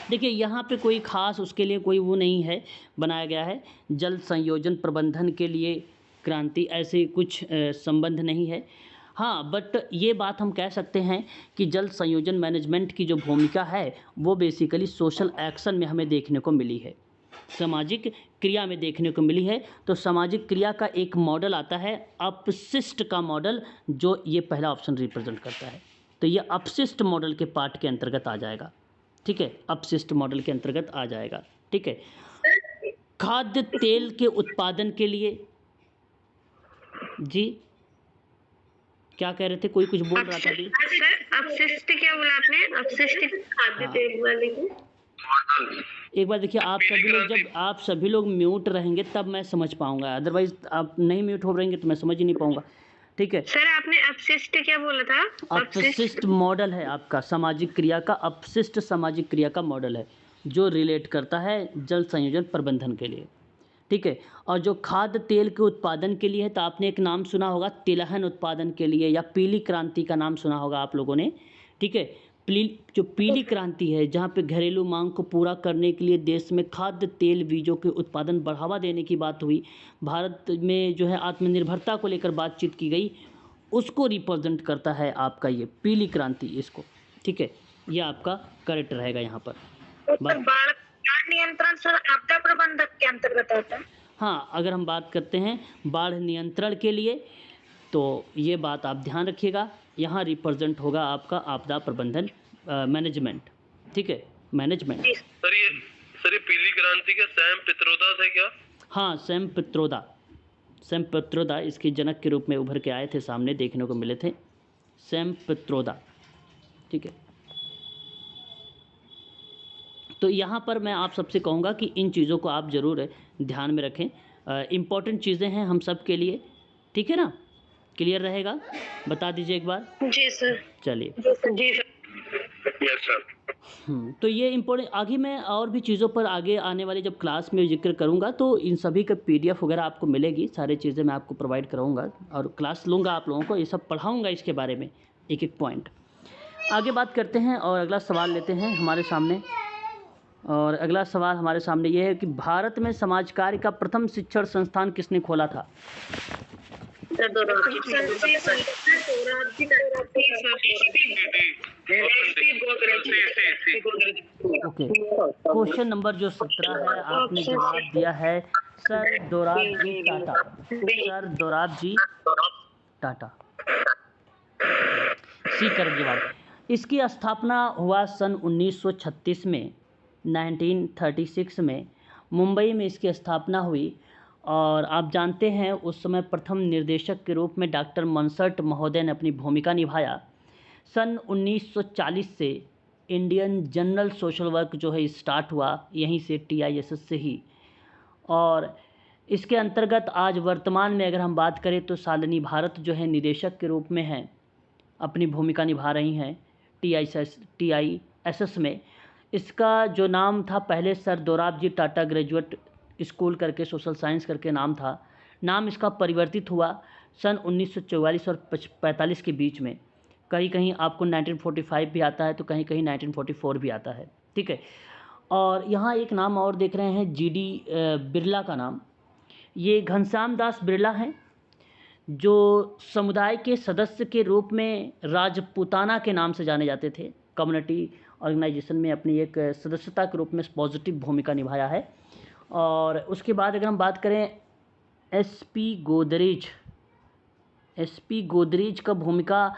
देखिए यहाँ पे कोई ख़ास उसके लिए कोई वो नहीं है बनाया गया है, जल संयोजन प्रबंधन के लिए क्रांति ऐसे कुछ संबंध नहीं है। हाँ, बट ये बात हम कह सकते हैं कि जल संयोजन मैनेजमेंट की जो भूमिका है वो बेसिकली सोशल एक्शन में हमें देखने को मिली है, सामाजिक क्रिया में देखने को मिली है। तो सामाजिक क्रिया का एक मॉडल आता है अपशिष्ट का मॉडल, जो ये पहला ऑप्शन रिप्रेजेंट करता है। तो ये अपशिष्ट मॉडल के पार्ट के अंतर्गत आ जाएगा। ठीक है, अपशिष्ट मॉडल के अंतर्गत आ जाएगा। ठीक है, खाद्य तेल के उत्पादन के लिए जी क्या कह रहे थे, कोई कुछ बोल रहा था अभी। सर अपशिष्ट क्या बोला आपने? अपशिष्ट खाद्य तेल वाले की? एक बार देखिए, आप सभी लोग म्यूट रहेंगे तब मैं समझ पाऊंगा, अदरवाइज आप नहीं म्यूट हो रहेंगे तो मैं समझ ही नहीं पाऊंगा। ठीक है सर, आपने अपशिष्ट क्या बोला था? अपशिष्ट मॉडल है आपका, सामाजिक क्रिया का अपशिष्ट सामाजिक क्रिया का मॉडल है जो रिलेट करता है जल संयोजन प्रबंधन के लिए। ठीक है, और जो खाद्य तेल के उत्पादन के लिए है तो आपने एक नाम सुना होगा तिलहन उत्पादन के लिए, या पीली क्रांति का नाम सुना होगा आप लोगों ने। ठीक है, जो पीली क्रांति है जहाँ पे घरेलू मांग को पूरा करने के लिए देश में खाद्य तेल बीजों के उत्पादन बढ़ावा देने की बात हुई, भारत में जो है आत्मनिर्भरता को लेकर बातचीत की गई, उसको रिप्रेजेंट करता है आपका ये पीली क्रांति इसको। ठीक है, ये आपका करेक्ट रहेगा यहाँ पर। बाढ़ नियंत्रण सर आपदा प्रबंधक के अंतर्गत आता है। हाँ, अगर हम बात करते हैं बाढ़ नियंत्रण के लिए तो ये बात आप ध्यान रखिएगा, यहाँ रिप्रेजेंट होगा आपका आपदा प्रबंधन मैनेजमेंट। ठीक है, मैनेजमेंट। सर ये पीली क्रांति के सैम पित्रोदा थे क्या? हाँ, सैम पित्रोदा इसके जनक के रूप में उभर के आए थे, सामने देखने को मिले थे सैम पित्रोदा। ठीक है, तो यहाँ पर मैं आप सबसे कहूँगा कि इन चीज़ों को आप ज़रूर ध्यान में रखें, इम्पॉर्टेंट चीज़ें हैं हम सब के लिए। ठीक है ना, क्लियर रहेगा? बता दीजिए एक बार। जी सर। चलिए, जी सर। Yes sir. तो ये इम्पोर्टेंट, आगे मैं और भी चीज़ों पर आगे आने वाली जब क्लास में जिक्र करूँगा तो इन सभी का PDF वगैरह आपको मिलेगी, सारी चीज़ें मैं आपको प्रोवाइड कराऊँगा और क्लास लूँगा आप लोगों को, ये सब पढ़ाऊँगा इसके बारे में एक एक पॉइंट। आगे बात करते हैं और अगला सवाल लेते हैं हमारे सामने। और अगला सवाल हमारे सामने ये है कि भारत में समाज कार्य का प्रथम शिक्षण संस्थान किसने खोला था? ओके, क्वेश्चन नंबर जो 17 है आपने जवाब दिया है सर दोराब जी टाटा। सर दोराब जी टाटा, सी करेक्ट जवाब। इसकी स्थापना हुआ सन 1936 में, 1936 में मुंबई में इसकी स्थापना हुई। और आप जानते हैं उस समय प्रथम निर्देशक के रूप में डॉक्टर मनसर्ट महोदय ने अपनी भूमिका निभाया। सन 1940 से इंडियन जनरल सोशल वर्क जो है स्टार्ट हुआ यहीं से, TISS से ही। और इसके अंतर्गत आज वर्तमान में अगर हम बात करें तो शालिनी भारत जो है निदेशक के रूप में हैं, अपनी भूमिका निभा रही हैं TISS में। इसका जो नाम था पहले सर दोराब जी टाटा ग्रेजुएट स्कूल करके, सोशल साइंस करके नाम था। नाम इसका परिवर्तित हुआ सन 1944 और 45 के बीच में। कहीं कहीं आपको 1945 भी आता है तो कहीं कहीं 1944 भी आता है। ठीक है, और यहाँ एक नाम और देख रहे हैं GD बिरला का नाम। ये घनश्याम दास बिरला हैं जो समुदाय के सदस्य के रूप में राजपूताना के नाम से जाने जाते थे। कम्युनिटी ऑर्गेनाइजेशन में अपनी एक सदस्यता के रूप में पॉजिटिव भूमिका निभाया है। और उसके बाद अगर हम बात करें एसपी गोदरेज का भूमिका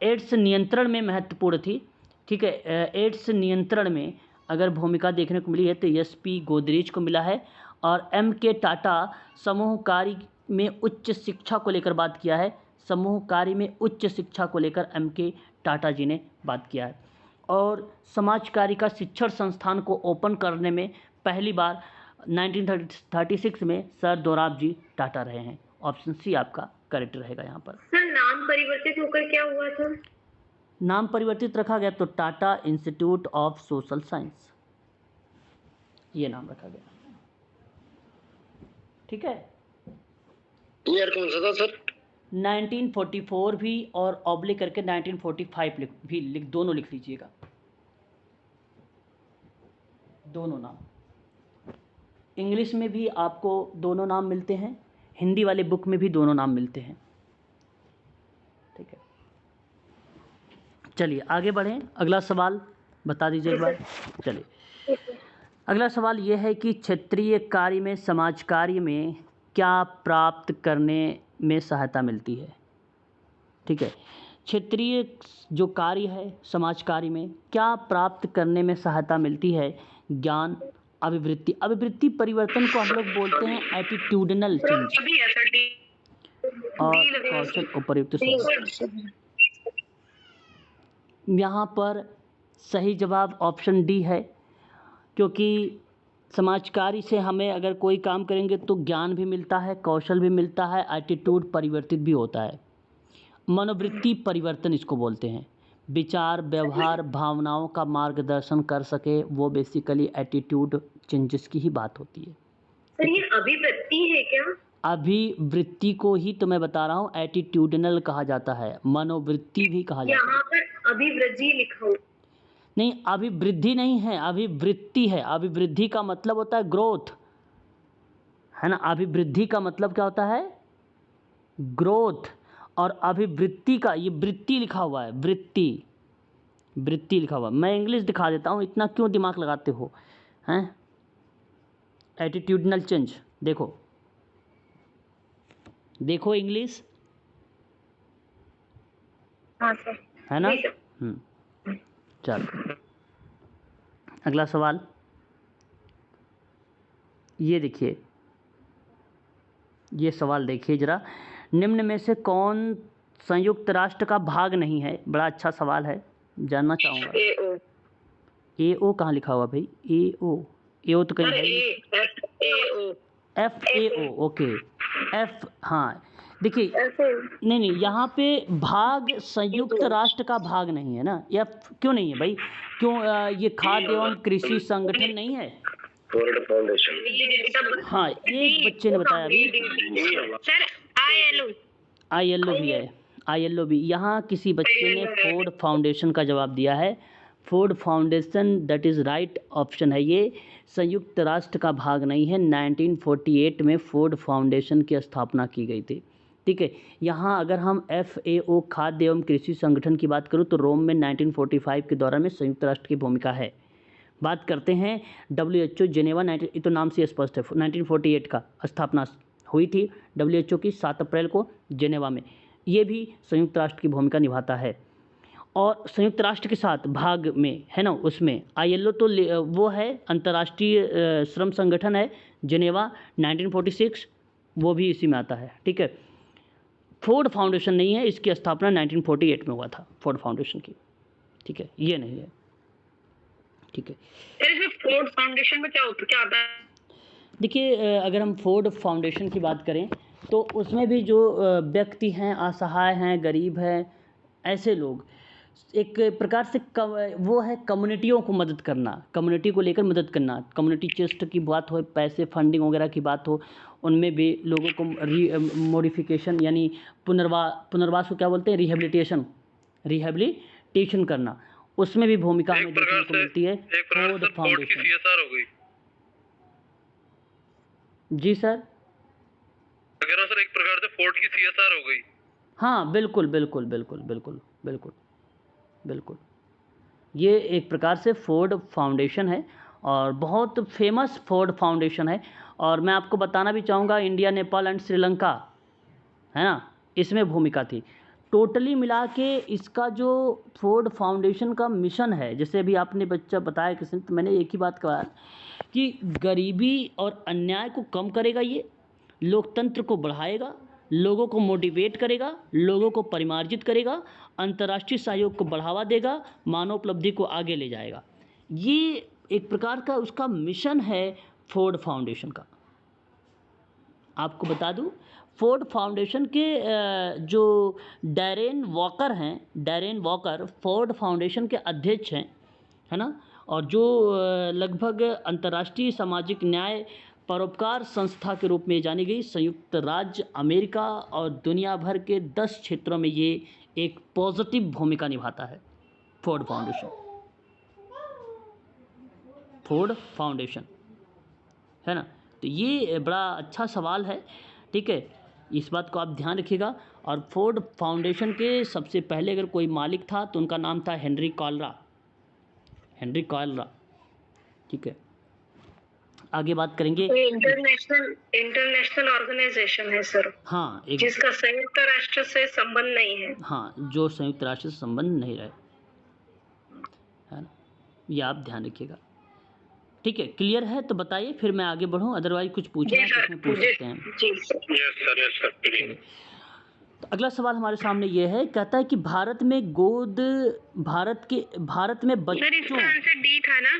एड्स नियंत्रण में महत्वपूर्ण थी। ठीक है, एड्स नियंत्रण में अगर भूमिका देखने को मिली है तो एसपी गोदरेज को मिला है। और एम के टाटा समूह कार्य में उच्च शिक्षा को लेकर बात किया है। समूह कार्य में उच्च शिक्षा को लेकर एम के टाटा जी ने बात किया है। और समाज कार्य का शिक्षण संस्थान को ओपन करने में पहली बार 1936 में सर दोराबजी टाटा रहे हैं। ऑप्शन सी आपका करेक्ट रहेगा यहाँ पर। सर नाम परिवर्तित होकर क्या हुआ था? नाम परिवर्तित रखा गया तो Tata institute of social science, ये नाम रखा गया। ठीक है, ईयर कौन सा था सर? 1944 भी और ऑब्लिक करके 1945 दोनों लिख लीजिएगा, दोनों नाम। इंग्लिश में भी आपको दोनों नाम मिलते हैं, हिंदी वाले बुक में भी दोनों नाम मिलते हैं। ठीक है, चलिए आगे बढ़ें। अगला सवाल बता दीजिए एक बार। चलिए अगला सवाल यह है कि क्षेत्रीय कार्य में समाज कार्य में क्या प्राप्त करने में सहायता मिलती है। ठीक है, क्षेत्रीय जो कार्य है समाज कार्य में क्या प्राप्त करने में सहायता मिलती है। ज्ञान, अभिवृत्ति परिवर्तन को हम लोग बोलते हैं एटीट्यूडनल चेंज, अभी ऐसा डी और कौशल उपयुक्त सोच। यहाँ पर सही जवाब ऑप्शन डी है, क्योंकि समाज कार्य से हमें अगर कोई काम करेंगे तो ज्ञान भी मिलता है, कौशल भी मिलता है, एटीट्यूड परिवर्तित भी होता है। मनोवृत्ति परिवर्तन इसको बोलते हैं। विचार, व्यवहार, भावनाओं का मार्गदर्शन कर सके, वो बेसिकली एटीट्यूड चेंजेस की ही बात होती है। सर ये अभिवृत्ति है क्या? अभिवृत्ति को ही तो मैं बता रहा हूँ एटीट्यूडनल कहा जाता है, मनोवृत्ति भी कहा जाता है। यहाँ पर अभिवृद्धि लिखा हो। नहीं, अभिवृद्धि नहीं है, अभिवृत्ति है। अभिवृद्धि का मतलब होता है ग्रोथ, है ना। अभिवृद्धि का मतलब क्या होता है? ग्रोथ। और अभिवृत्ति का ये वृत्ति लिखा हुआ है, वृत्ति लिखा हुआ। मैं इंग्लिश दिखा देता हूँ, इतना क्यों दिमाग लगाते हो हैं। एटीट्यूडनल चेंज देखो इंग्लिश, हाँ सर, है ना। जी सर। चलो अगला सवाल ये देखिए, ये सवाल देखिए जरा। निम्न में से कौन संयुक्त राष्ट्र का भाग नहीं है? बड़ा अच्छा सवाल है, जानना चाहूँगा। एओ एओ कहाँ लिखा हुआ भाई? एओ तो कहीं है। FAO, ओके, F, हाँ देखिए, नहीं यहाँ पे भाग संयुक्त राष्ट्र का भाग नहीं है ना। F क्यों नहीं है भाई? क्यों? ये खाद्य एवं कृषि संगठन नहीं है? World foundation. हाँ, एक बच्चे ने बताया अभी। सर ILO भी है, ILO भी। यहाँ किसी बच्चे ने फोर्ड फाउंडेशन का जवाब दिया है। Ford foundation that is right option है। ये संयुक्त राष्ट्र का भाग नहीं है। 1948 में फोर्ड फाउंडेशन की स्थापना की गई थी। ठीक है, यहाँ अगर हम FAO खाद्य एवं कृषि संगठन की बात करूँ तो रोम में 1945 के दौरान में संयुक्त राष्ट्र की भूमिका है। बात करते हैं WHO जेनेवा, ये तो नाम से स्पष्ट है। 1948 का स्थापना हुई थी WHO की 7 अप्रैल को जेनेवा में। ये भी संयुक्त राष्ट्र की भूमिका निभाता है। और संयुक्त राष्ट्र के साथ भाग में है ना, उसमें ILO तो वो है, अंतर्राष्ट्रीय श्रम संगठन है, जेनेवा 1946, वो भी इसी में आता है। ठीक है, फोर्ड फाउंडेशन नहीं है, इसकी स्थापना 1948 में हुआ था फोर्ड फाउंडेशन की। ठीक है, ये नहीं है। ठीक है, फोर्ड फाउंडेशन में क्या आता है? देखिए अगर हम फोर्ड फाउंडेशन की बात करें तो उसमें भी जो व्यक्ति हैं, असहाय हैं, गरीब हैं, ऐसे लोग, एक प्रकार से वो है कम्युनिटियों को मदद करना, कम्युनिटी को लेकर मदद करना। कम्युनिटी चेस्ट की बात हो, पैसे फंडिंग वगैरह की बात हो, उनमें भी लोगों को मॉडिफिकेशन यानी पुनर्वास को क्या बोलते हैं? रिहेबिलिटेशन करना, उसमें भी भूमिका हमें देखने को मिलती है फोर्ड फाउंडेशन। CSR हो गई। जी सर, अगर सर एक प्रकार से फोर्ड की CSR हो गई। हाँ बिल्कुल, ये एक प्रकार से फोर्ड फाउंडेशन है और बहुत फेमस फोर्ड फाउंडेशन है। और मैं आपको बताना भी चाहूँगा, इंडिया, नेपाल एंड श्रीलंका, है ना, इसमें भूमिका थी। टोटली मिला के इसका जो फोर्ड फाउंडेशन का मिशन है, जैसे अभी आपने बच्चा बताया किसी ने, तो मैंने एक ही बात कहा कि गरीबी और अन्याय को कम करेगा, ये लोकतंत्र को बढ़ाएगा, लोगों को मोटिवेट करेगा, लोगों को परिमार्जित करेगा, अंतर्राष्ट्रीय सहयोग को बढ़ावा देगा, मानव उपलब्धि को आगे ले जाएगा। ये एक प्रकार का उसका मिशन है फोर्ड फाउंडेशन का। आपको बता दूं, फोर्ड फाउंडेशन के जो डैरेन वॉकर हैं, डैरेन वॉकर फोर्ड फाउंडेशन के अध्यक्ष हैं, है ना, और जो लगभग अंतर्राष्ट्रीय सामाजिक न्याय परोपकार संस्था के रूप में जानी गई, संयुक्त राज्य अमेरिका और दुनिया भर के 10 क्षेत्रों में ये एक पॉजिटिव भूमिका निभाता है। फोर्ड फाउंडेशन, फोर्ड फाउंडेशन, है ना। तो ये बड़ा अच्छा सवाल है, ठीक है, इस बात को आप ध्यान रखिएगा। और फोर्ड फाउंडेशन के सबसे पहले अगर कोई मालिक था तो उनका नाम था हेनरी कॉलरा, हेनरी कॉलरा, ठीक है। आगे बात करेंगे। इंटरनेशनल ऑर्गेनाइजेशन है सर, हाँ, जिसका संयुक्त राष्ट्र से संबंध नहीं है। हाँ, जो संयुक्त राष्ट्र से संबंध नहीं रहे, है ना, ये आप ध्यान रखिएगा, ठीक है। क्लियर है तो बताइए, फिर मैं आगे बढ़ूं, अदरवाइज कुछ पूछना है तो उसमें पूछ सकते हैं। Yes sir. तो अगला सवाल हमारे सामने ये है, कहता है कि भारत में बच्चों, डी था ना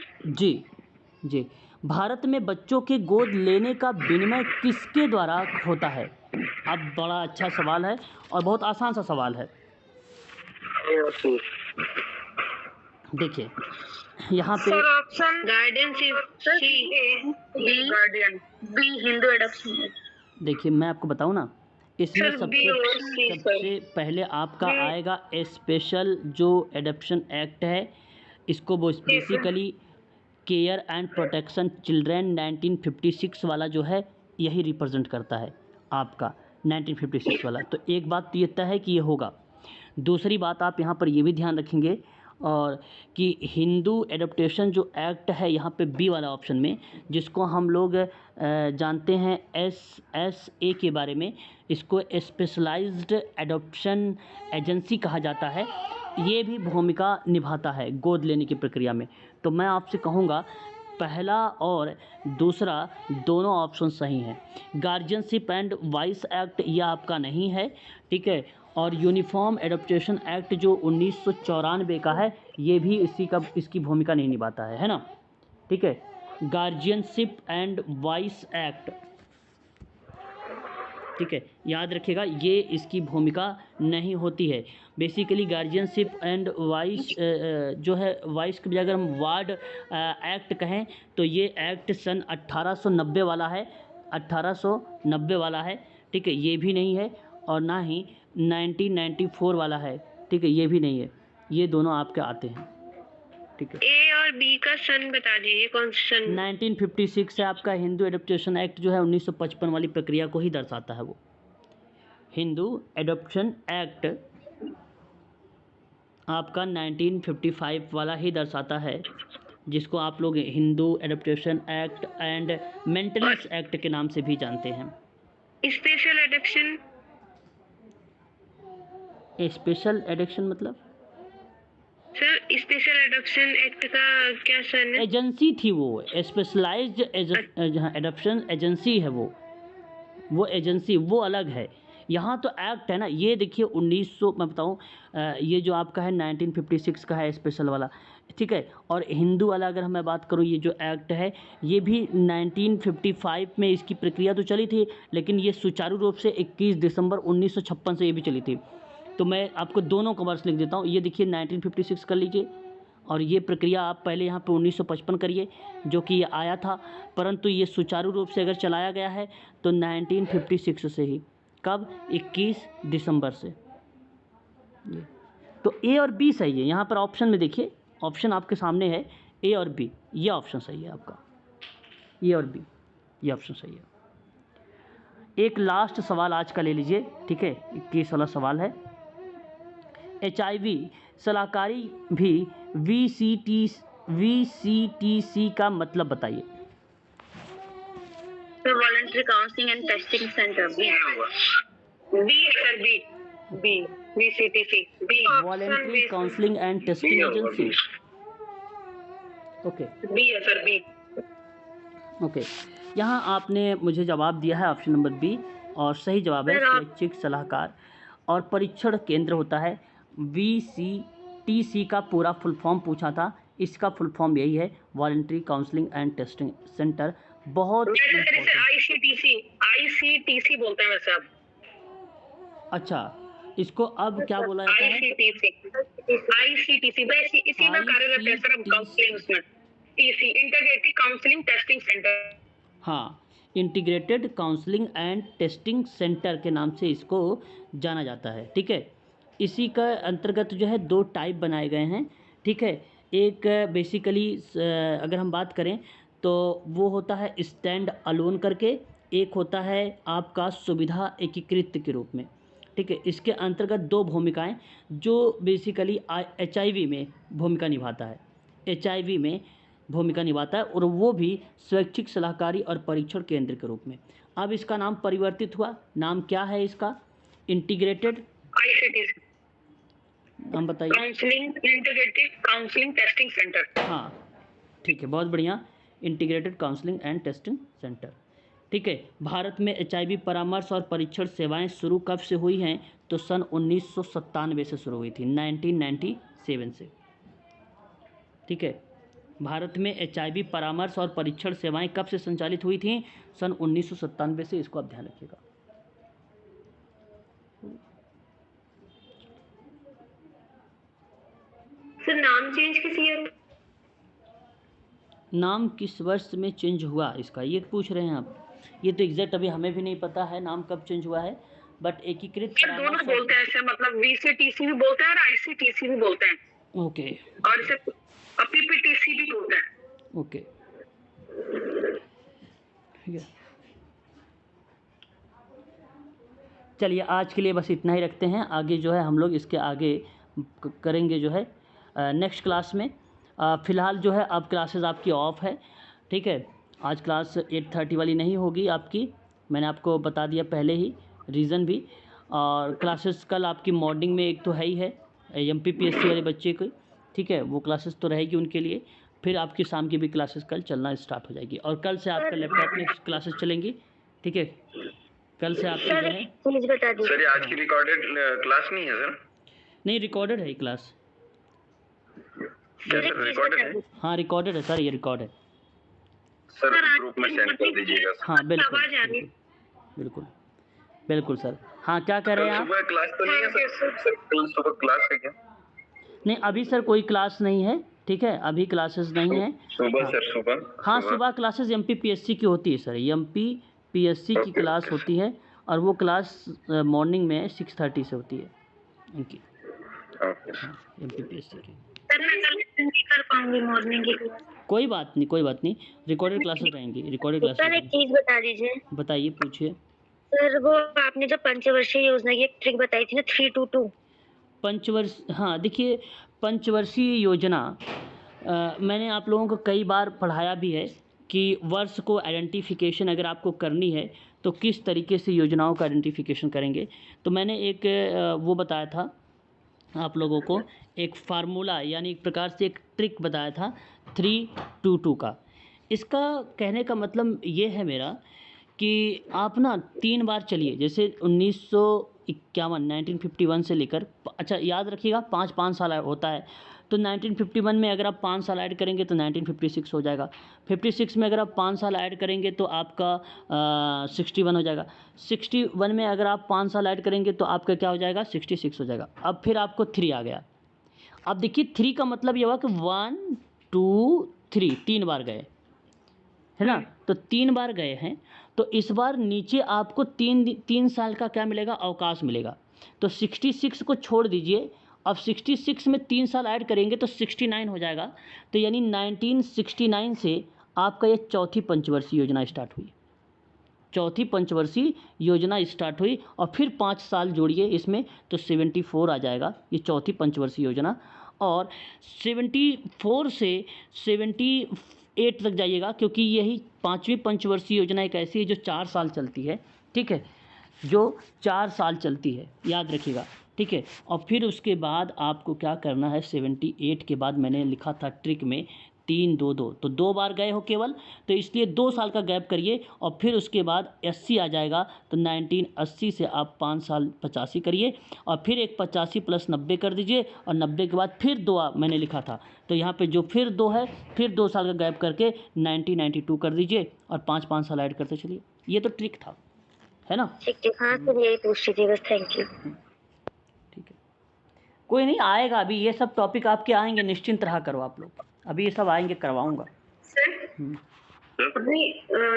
जी, भारत में बच्चों के गोद लेने का विनिमय किसके द्वारा होता है? अब बड़ा अच्छा सवाल है और बहुत आसान सा सवाल है। देखिए यहाँ पे option guardianship, guardian, B Hindu adoption. देखिए मैं आपको बताऊँ ना, इसमें सबसे पहले आपका आएगा स्पेशल जो एडॉप्शन एक्ट है, इसको वो basically care and protection children 1956 वाला जो है यही रिप्रेजेंट करता है आपका 1956 वाला। तो एक बात तो ये तय है कि ये होगा। दूसरी बात आप यहाँ पर ये भी ध्यान रखेंगे और कि हिंदू एडॉप्टेशन जो एक्ट है यहाँ पे बी वाला ऑप्शन में, जिसको हम लोग जानते हैं SSA के बारे में, इसको स्पेशलाइज्ड एडॉप्शन एजेंसी कहा जाता है, ये भी भूमिका निभाता है गोद लेने की प्रक्रिया में। तो मैं आपसे कहूँगा पहला और दूसरा दोनों ऑप्शन सही हैं। गार्जियनशिप एंड वाइस एक्ट ये आपका नहीं है, ठीक है, और यूनिफॉर्म एडॉप्टेशन एक्ट जो 1994 का है ये भी इसकी भूमिका नहीं निभाता है ना, ठीक है। गार्जियनशिप एंड वाइस एक्ट, ठीक है, याद रखिएगा ये इसकी भूमिका नहीं होती है। बेसिकली गार्जियनशिप एंड वाइस जो है, वाइस की बजाय अगर हम वार्ड एक्ट कहें तो ये एक्ट सन 1890 वाला है, 1890 वाला है, ठीक है, ये भी नहीं है, और ना ही 1994 वाला है, ठीक है, ये भी नहीं है। ये दोनों आपके आते हैं, ठीक है। ए और बी का सन बता दीजिए, कौन सा सन? 1956 है आपका हिंदू एडॉप्टेशन एक्ट जो है 1955 वाली प्रक्रिया को ही दर्शाता है। वो हिंदू एडॉप्शन एक्ट आपका 1955 वाला ही दर्शाता है, जिसको आप लोग Hindu adaptation act and maintenance act के नाम से भी जानते हैं। स्पेशल एडॉप्शन, स्पेशल एडॉप्शन मतलब सर स्पेशल एडॉप्शन एक्ट का क्या सन है? एजेंसी थी वो, स्पेशलाइज्ड एडॉप्शन एजेंसी है वो एजेंसी वो अलग है। यहाँ तो एक्ट है ना, ये देखिए 1900 मैं बताऊँ, ये जो आपका है 1956 का है स्पेशल वाला, ठीक है, और हिंदू वाला अगर मैं बात करूँ ये जो एक्ट है ये भी 1955 में इसकी प्रक्रिया तो चली थी, लेकिन ये सुचारू रूप से 21 दिसंबर 1956 से ये भी चली थी। तो मैं आपको दोनों का वर्ष लिख देता हूँ, ये देखिए 1956 कर लीजिए और ये प्रक्रिया आप पहले यहाँ पे 1955 करिए जो कि ये आया था, परंतु ये सुचारू रूप से अगर चलाया गया है तो 1956 से ही, कब? 21 दिसंबर से। ये तो ए और बी सही है। यहाँ पर ऑप्शन में देखिए, ऑप्शन आपके सामने है ए और बी, ये ऑप्शन सही है आपका, ए और बी ये ऑप्शन सही है। एक लास्ट सवाल आज का ले लीजिए, ठीक है, 21 वाला सवाल है। HIV सलाहकारी भी VCTC का मतलब बताइए। Sir voluntary counselling and testing centre B होगा। बी है sir, B B VCTC B. Voluntary counselling and testing agency. Okay B है सर, बी। ओके, यहाँ आपने मुझे जवाब दिया है ऑप्शन नंबर बी, और सही जवाब है सर, आप- स्वैच्छिक सलाहकार और परीक्षण केंद्र होता है। VCTC का पूरा फुल फॉर्म पूछा था, इसका फुल फॉर्म यही है, voluntary counselling and testing centre. बहुत वैसे सर इसे important। ICTC बोलते हैं वैसे अब। अच्छा, इसको अब क्या बोला जाता है? ICTC वैसे इसी में कार्यरत है सर अब काउंसलिंग उसमें। TC integrated counselling testing centre. हाँ, integrated counselling and testing centre के नाम से इसको जाना जाता है। ठीक है, इसी का अंतर्गत जो है 2 टाइप बनाए गए हैं। ठीक है, एक बेसिकली अगर हम बात करें तो वो होता है स्टैंड अलोन करके, एक होता है आपका सुविधा एकीकृत के रूप में। ठीक है, इसके अंतर्गत 2 भूमिकाएं जो बेसिकली HIV में भूमिका निभाता है, HIV में भूमिका निभाता है, और वो भी स्वैच्छिक सलाहकारी और परीक्षण केंद्र के रूप में। अब इसका नाम परिवर्तित हुआ, नाम क्या है इसका? इंटीग्रेटेड, ICTC नाम बताइए। Counselling integrated counselling testing centre. हाँ ठीक है, बहुत बढ़िया, integrated counselling and testing centre. ठीक है, भारत में HIV परामर्श और परीक्षण सेवाएं शुरू कब से हुई हैं? तो सन 1997 से शुरू हुई थी, 1997 से। ठीक है, भारत में HIV परामर्श और परीक्षण सेवाएं कब से संचालित हुई थी? सन 1997 से, इसको आप ध्यान रखिएगा। सर नाम चेंज किस ईयर? नाम किस वर्ष में चेंज हुआ इसका, ये पूछ रहे हैं आप? ये तो एग्जैक्ट अभी हमें भी नहीं पता है नाम कब चेंज हुआ है, बट एकीकृत सर दोनों बोलते हैं ऐसे, मतलब VCTC भी बोलते हैं और ICTC भी बोलते हैं, ओके और इसे PPTC भी बोलते हैं। ओके, ठीक है, चलिए आज के लिए बस इतना ही रखते हैं। आगे जो है हम लोग इसके आगे करेंगे जो है नेक्स्ट क्लास में। फ़िलहाल जो है अब क्लासेस आपकी ऑफ है। ठीक है, आज क्लास 8:30 वाली नहीं होगी आपकी, मैंने आपको बता दिया पहले ही, रीज़न भी। और क्लासेस कल आपकी मॉर्निंग में एक तो है ही है MPPSC वाले बच्चे को, ठीक है, वो क्लासेस तो रहेगी उनके लिए। फिर आपकी शाम की भी क्लासेस कल चलना स्टार्ट हो जाएगी, और कल से आपका लैपटॉप में क्लासेस चलेंगी। ठीक है, कल से आपकी जो है, प्लीज बता दीजिए। सर ये आज की रिकॉर्डेड क्लास नहीं है सर? नहीं रिकॉर्डेड है ये क्लास। क्या सर रिकॉर्डेड है? हाँ रिकॉर्डेड है सर, ये रिकॉर्ड है। सर ग्रुप में सेंड कर दीजिएगा सर। हाँ बिल्कुल आवाज आ रही है। बिल्कुल बिल्कुल सर। हाँ क्या कह रहे कल हैं आप? सुबह क्लास तो नहीं है सर? सर कल सुबह क्लास है क्या? नहीं अभी सर कोई क्लास नहीं है। ठीक है, अभी क्लासेस नहीं है। सुबह हाँ। सर सुबह? हाँ सुबह क्लासेस MPPSC की होती है सर, MPPSC की क्लास होती है, और वो क्लास मॉर्निंग में 6:30 से होती है उनकी। ओके MPPSC की। सर मैं कल नहीं कर पाऊंगी मॉर्निंग की क्लास। कोई बात नहीं, कोई बात नहीं, रिकॉर्डेड क्लासेस रहेंगी, रिकॉर्डेड सर एक क्लासेस। चीज बता दीजिए। बताइए, पूछिए। सर वो आपने जो पंचवर्षीय योजना की एक ट्रिक बताई थी ना 3-2-2, पंचवर्ष, हाँ देखिए, पंचवर्षीय योजना मैंने आप लोगों को कई बार पढ़ाया भी है कि वर्ष को आइडेंटिफिकेशन अगर आपको करनी है तो किस तरीके से योजनाओं का आइडेंटिफिकेशन करेंगे। तो मैंने एक वो बताया था आप लोगों को, एक फार्मूला यानी एक प्रकार से एक ट्रिक बताया था 3-2-2 का। इसका कहने का मतलब ये है मेरा कि आप ना 3 बार चलिए, जैसे 1951 से लेकर, अच्छा याद रखिएगा 5-5 साल होता है, तो 1951 में अगर आप 5 साल ऐड करेंगे तो 1956 हो जाएगा। 56 में अगर आप 5 साल ऐड करेंगे तो आपका 61 हो जाएगा। 61 में अगर आप 5 साल ऐड करेंगे तो आपका क्या हो जाएगा, 66 हो जाएगा। अब फिर आपको 3 आ गया। अब देखिए 3 का मतलब ये हुआ कि 1 2 3 3 बार गए, है ना, तो 3 बार गए हैं, तो इस बार नीचे आपको 3 साल का क्या मिलेगा, अवकाश मिलेगा। तो 66 को छोड़ दीजिए, अब 66 में 3 साल ऐड करेंगे तो 69 हो जाएगा। तो यानी 1969 से आपका ये चौथी पंचवर्षीय योजना स्टार्ट हुई, चौथी पंचवर्षीय योजना स्टार्ट हुई, और फिर 5 साल जोड़िए इसमें तो 74 आ जाएगा, ये चौथी पंचवर्षीय योजना। और 74 से 78 तक जाइएगा, क्योंकि यही 5वीं पंचवर्षीय योजना एक ऐसी है जो 4 साल चलती है, ठीक है, जो 4 साल चलती है, याद रखिएगा, ठीक है। और फिर उसके बाद आपको क्या करना है, 78 के बाद मैंने लिखा था ट्रिक में 3 2 2, तो 2 बार गए हो केवल, तो इसलिए 2 साल का गैप करिए और फिर उसके बाद 80 आ जाएगा, तो 1980 से आप 5 साल 85 करिए और फिर एक 85 प्लस 90 कर दीजिए और 90 के बाद फिर 2 मैंने लिखा था, तो यहाँ पे जो फिर 2 है, फिर 2 साल का गैप करके 1992 कर दीजिए और 5 साल ऐड करते चलिए। ये तो ट्रिक था, है ना? ठीक है, हाँ सर यही पूछ रही थी बस, थैंक यू। ठीक है, कोई नहीं आएगा, अभी ये सब टॉपिक आपके आएंगे, निश्चिंत रहा करो आप लोग, अभी ये सब आएंगे, करवाऊंगा। सर अभी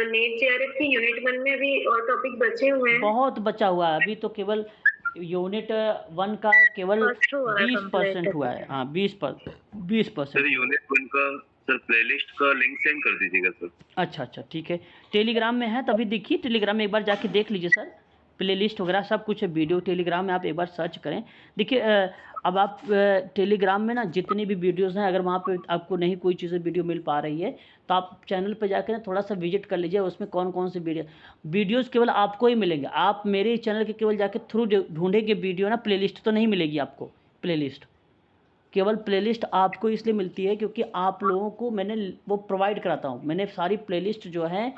नेट जेआरएफ की यूनिट 1 में अभी और टॉपिक बचे हुए हैं? बहुत बचा हुआ है, अभी तो केवल यूनिट 1 का केवल 20% हुआ है। हाँ 20%। सर यूनिट 1 का सर प्लेलिस्ट का लिंक सेंड कर दीजिएगा सर। अच्छा ठीक है, टेलीग्राम में है तभी देखिए, टेलीग्राम में एक बार जाके देख लीजिए सर, प्लेलिस्ट वगैरह सब कुछ है, वीडियो टेलीग्राम में आप एक बार सर्च करें। देखिए अब आप टेलीग्राम में ना जितनी भी वीडियोस हैं, अगर वहाँ पे आपको नहीं कोई चीज़ वीडियो मिल पा रही है तो आप चैनल पे जाकर ना थोड़ा सा विजिट कर लीजिए, उसमें कौन कौन से वीडियोस केवल आपको ही मिलेंगे। आप मेरे चैनल के केवल जाके थ्रू ढूंढेंगे वीडियो ना, प्लेलिस्ट तो नहीं मिलेगी आपको। प्लेलिस्ट केवल प्लेलिस्ट आपको इसलिए मिलती है क्योंकि आप लोगों को मैंने वो प्रोवाइड कराता हूँ, मैंने सारी प्लेलिस्ट जो है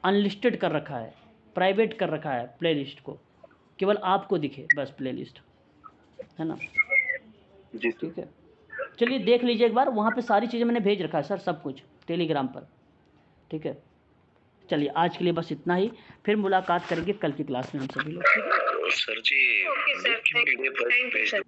अनलिस्टेड कर रखा है, प्राइवेट कर रखा है प्लेलिस्ट को, केवल आपको दिखे बस प्लेलिस्ट, है ना जी ठीक है। चलिए देख लीजिए एक बार, वहाँ पे सारी चीज़ें मैंने भेज रखा है सर, सब कुछ टेलीग्राम पर, ठीक है। चलिए आज के लिए बस इतना ही, फिर मुलाकात करेंगे कल की क्लास में हम सभी लोग, ठीक है sir ji. Okay sir, thank you sir.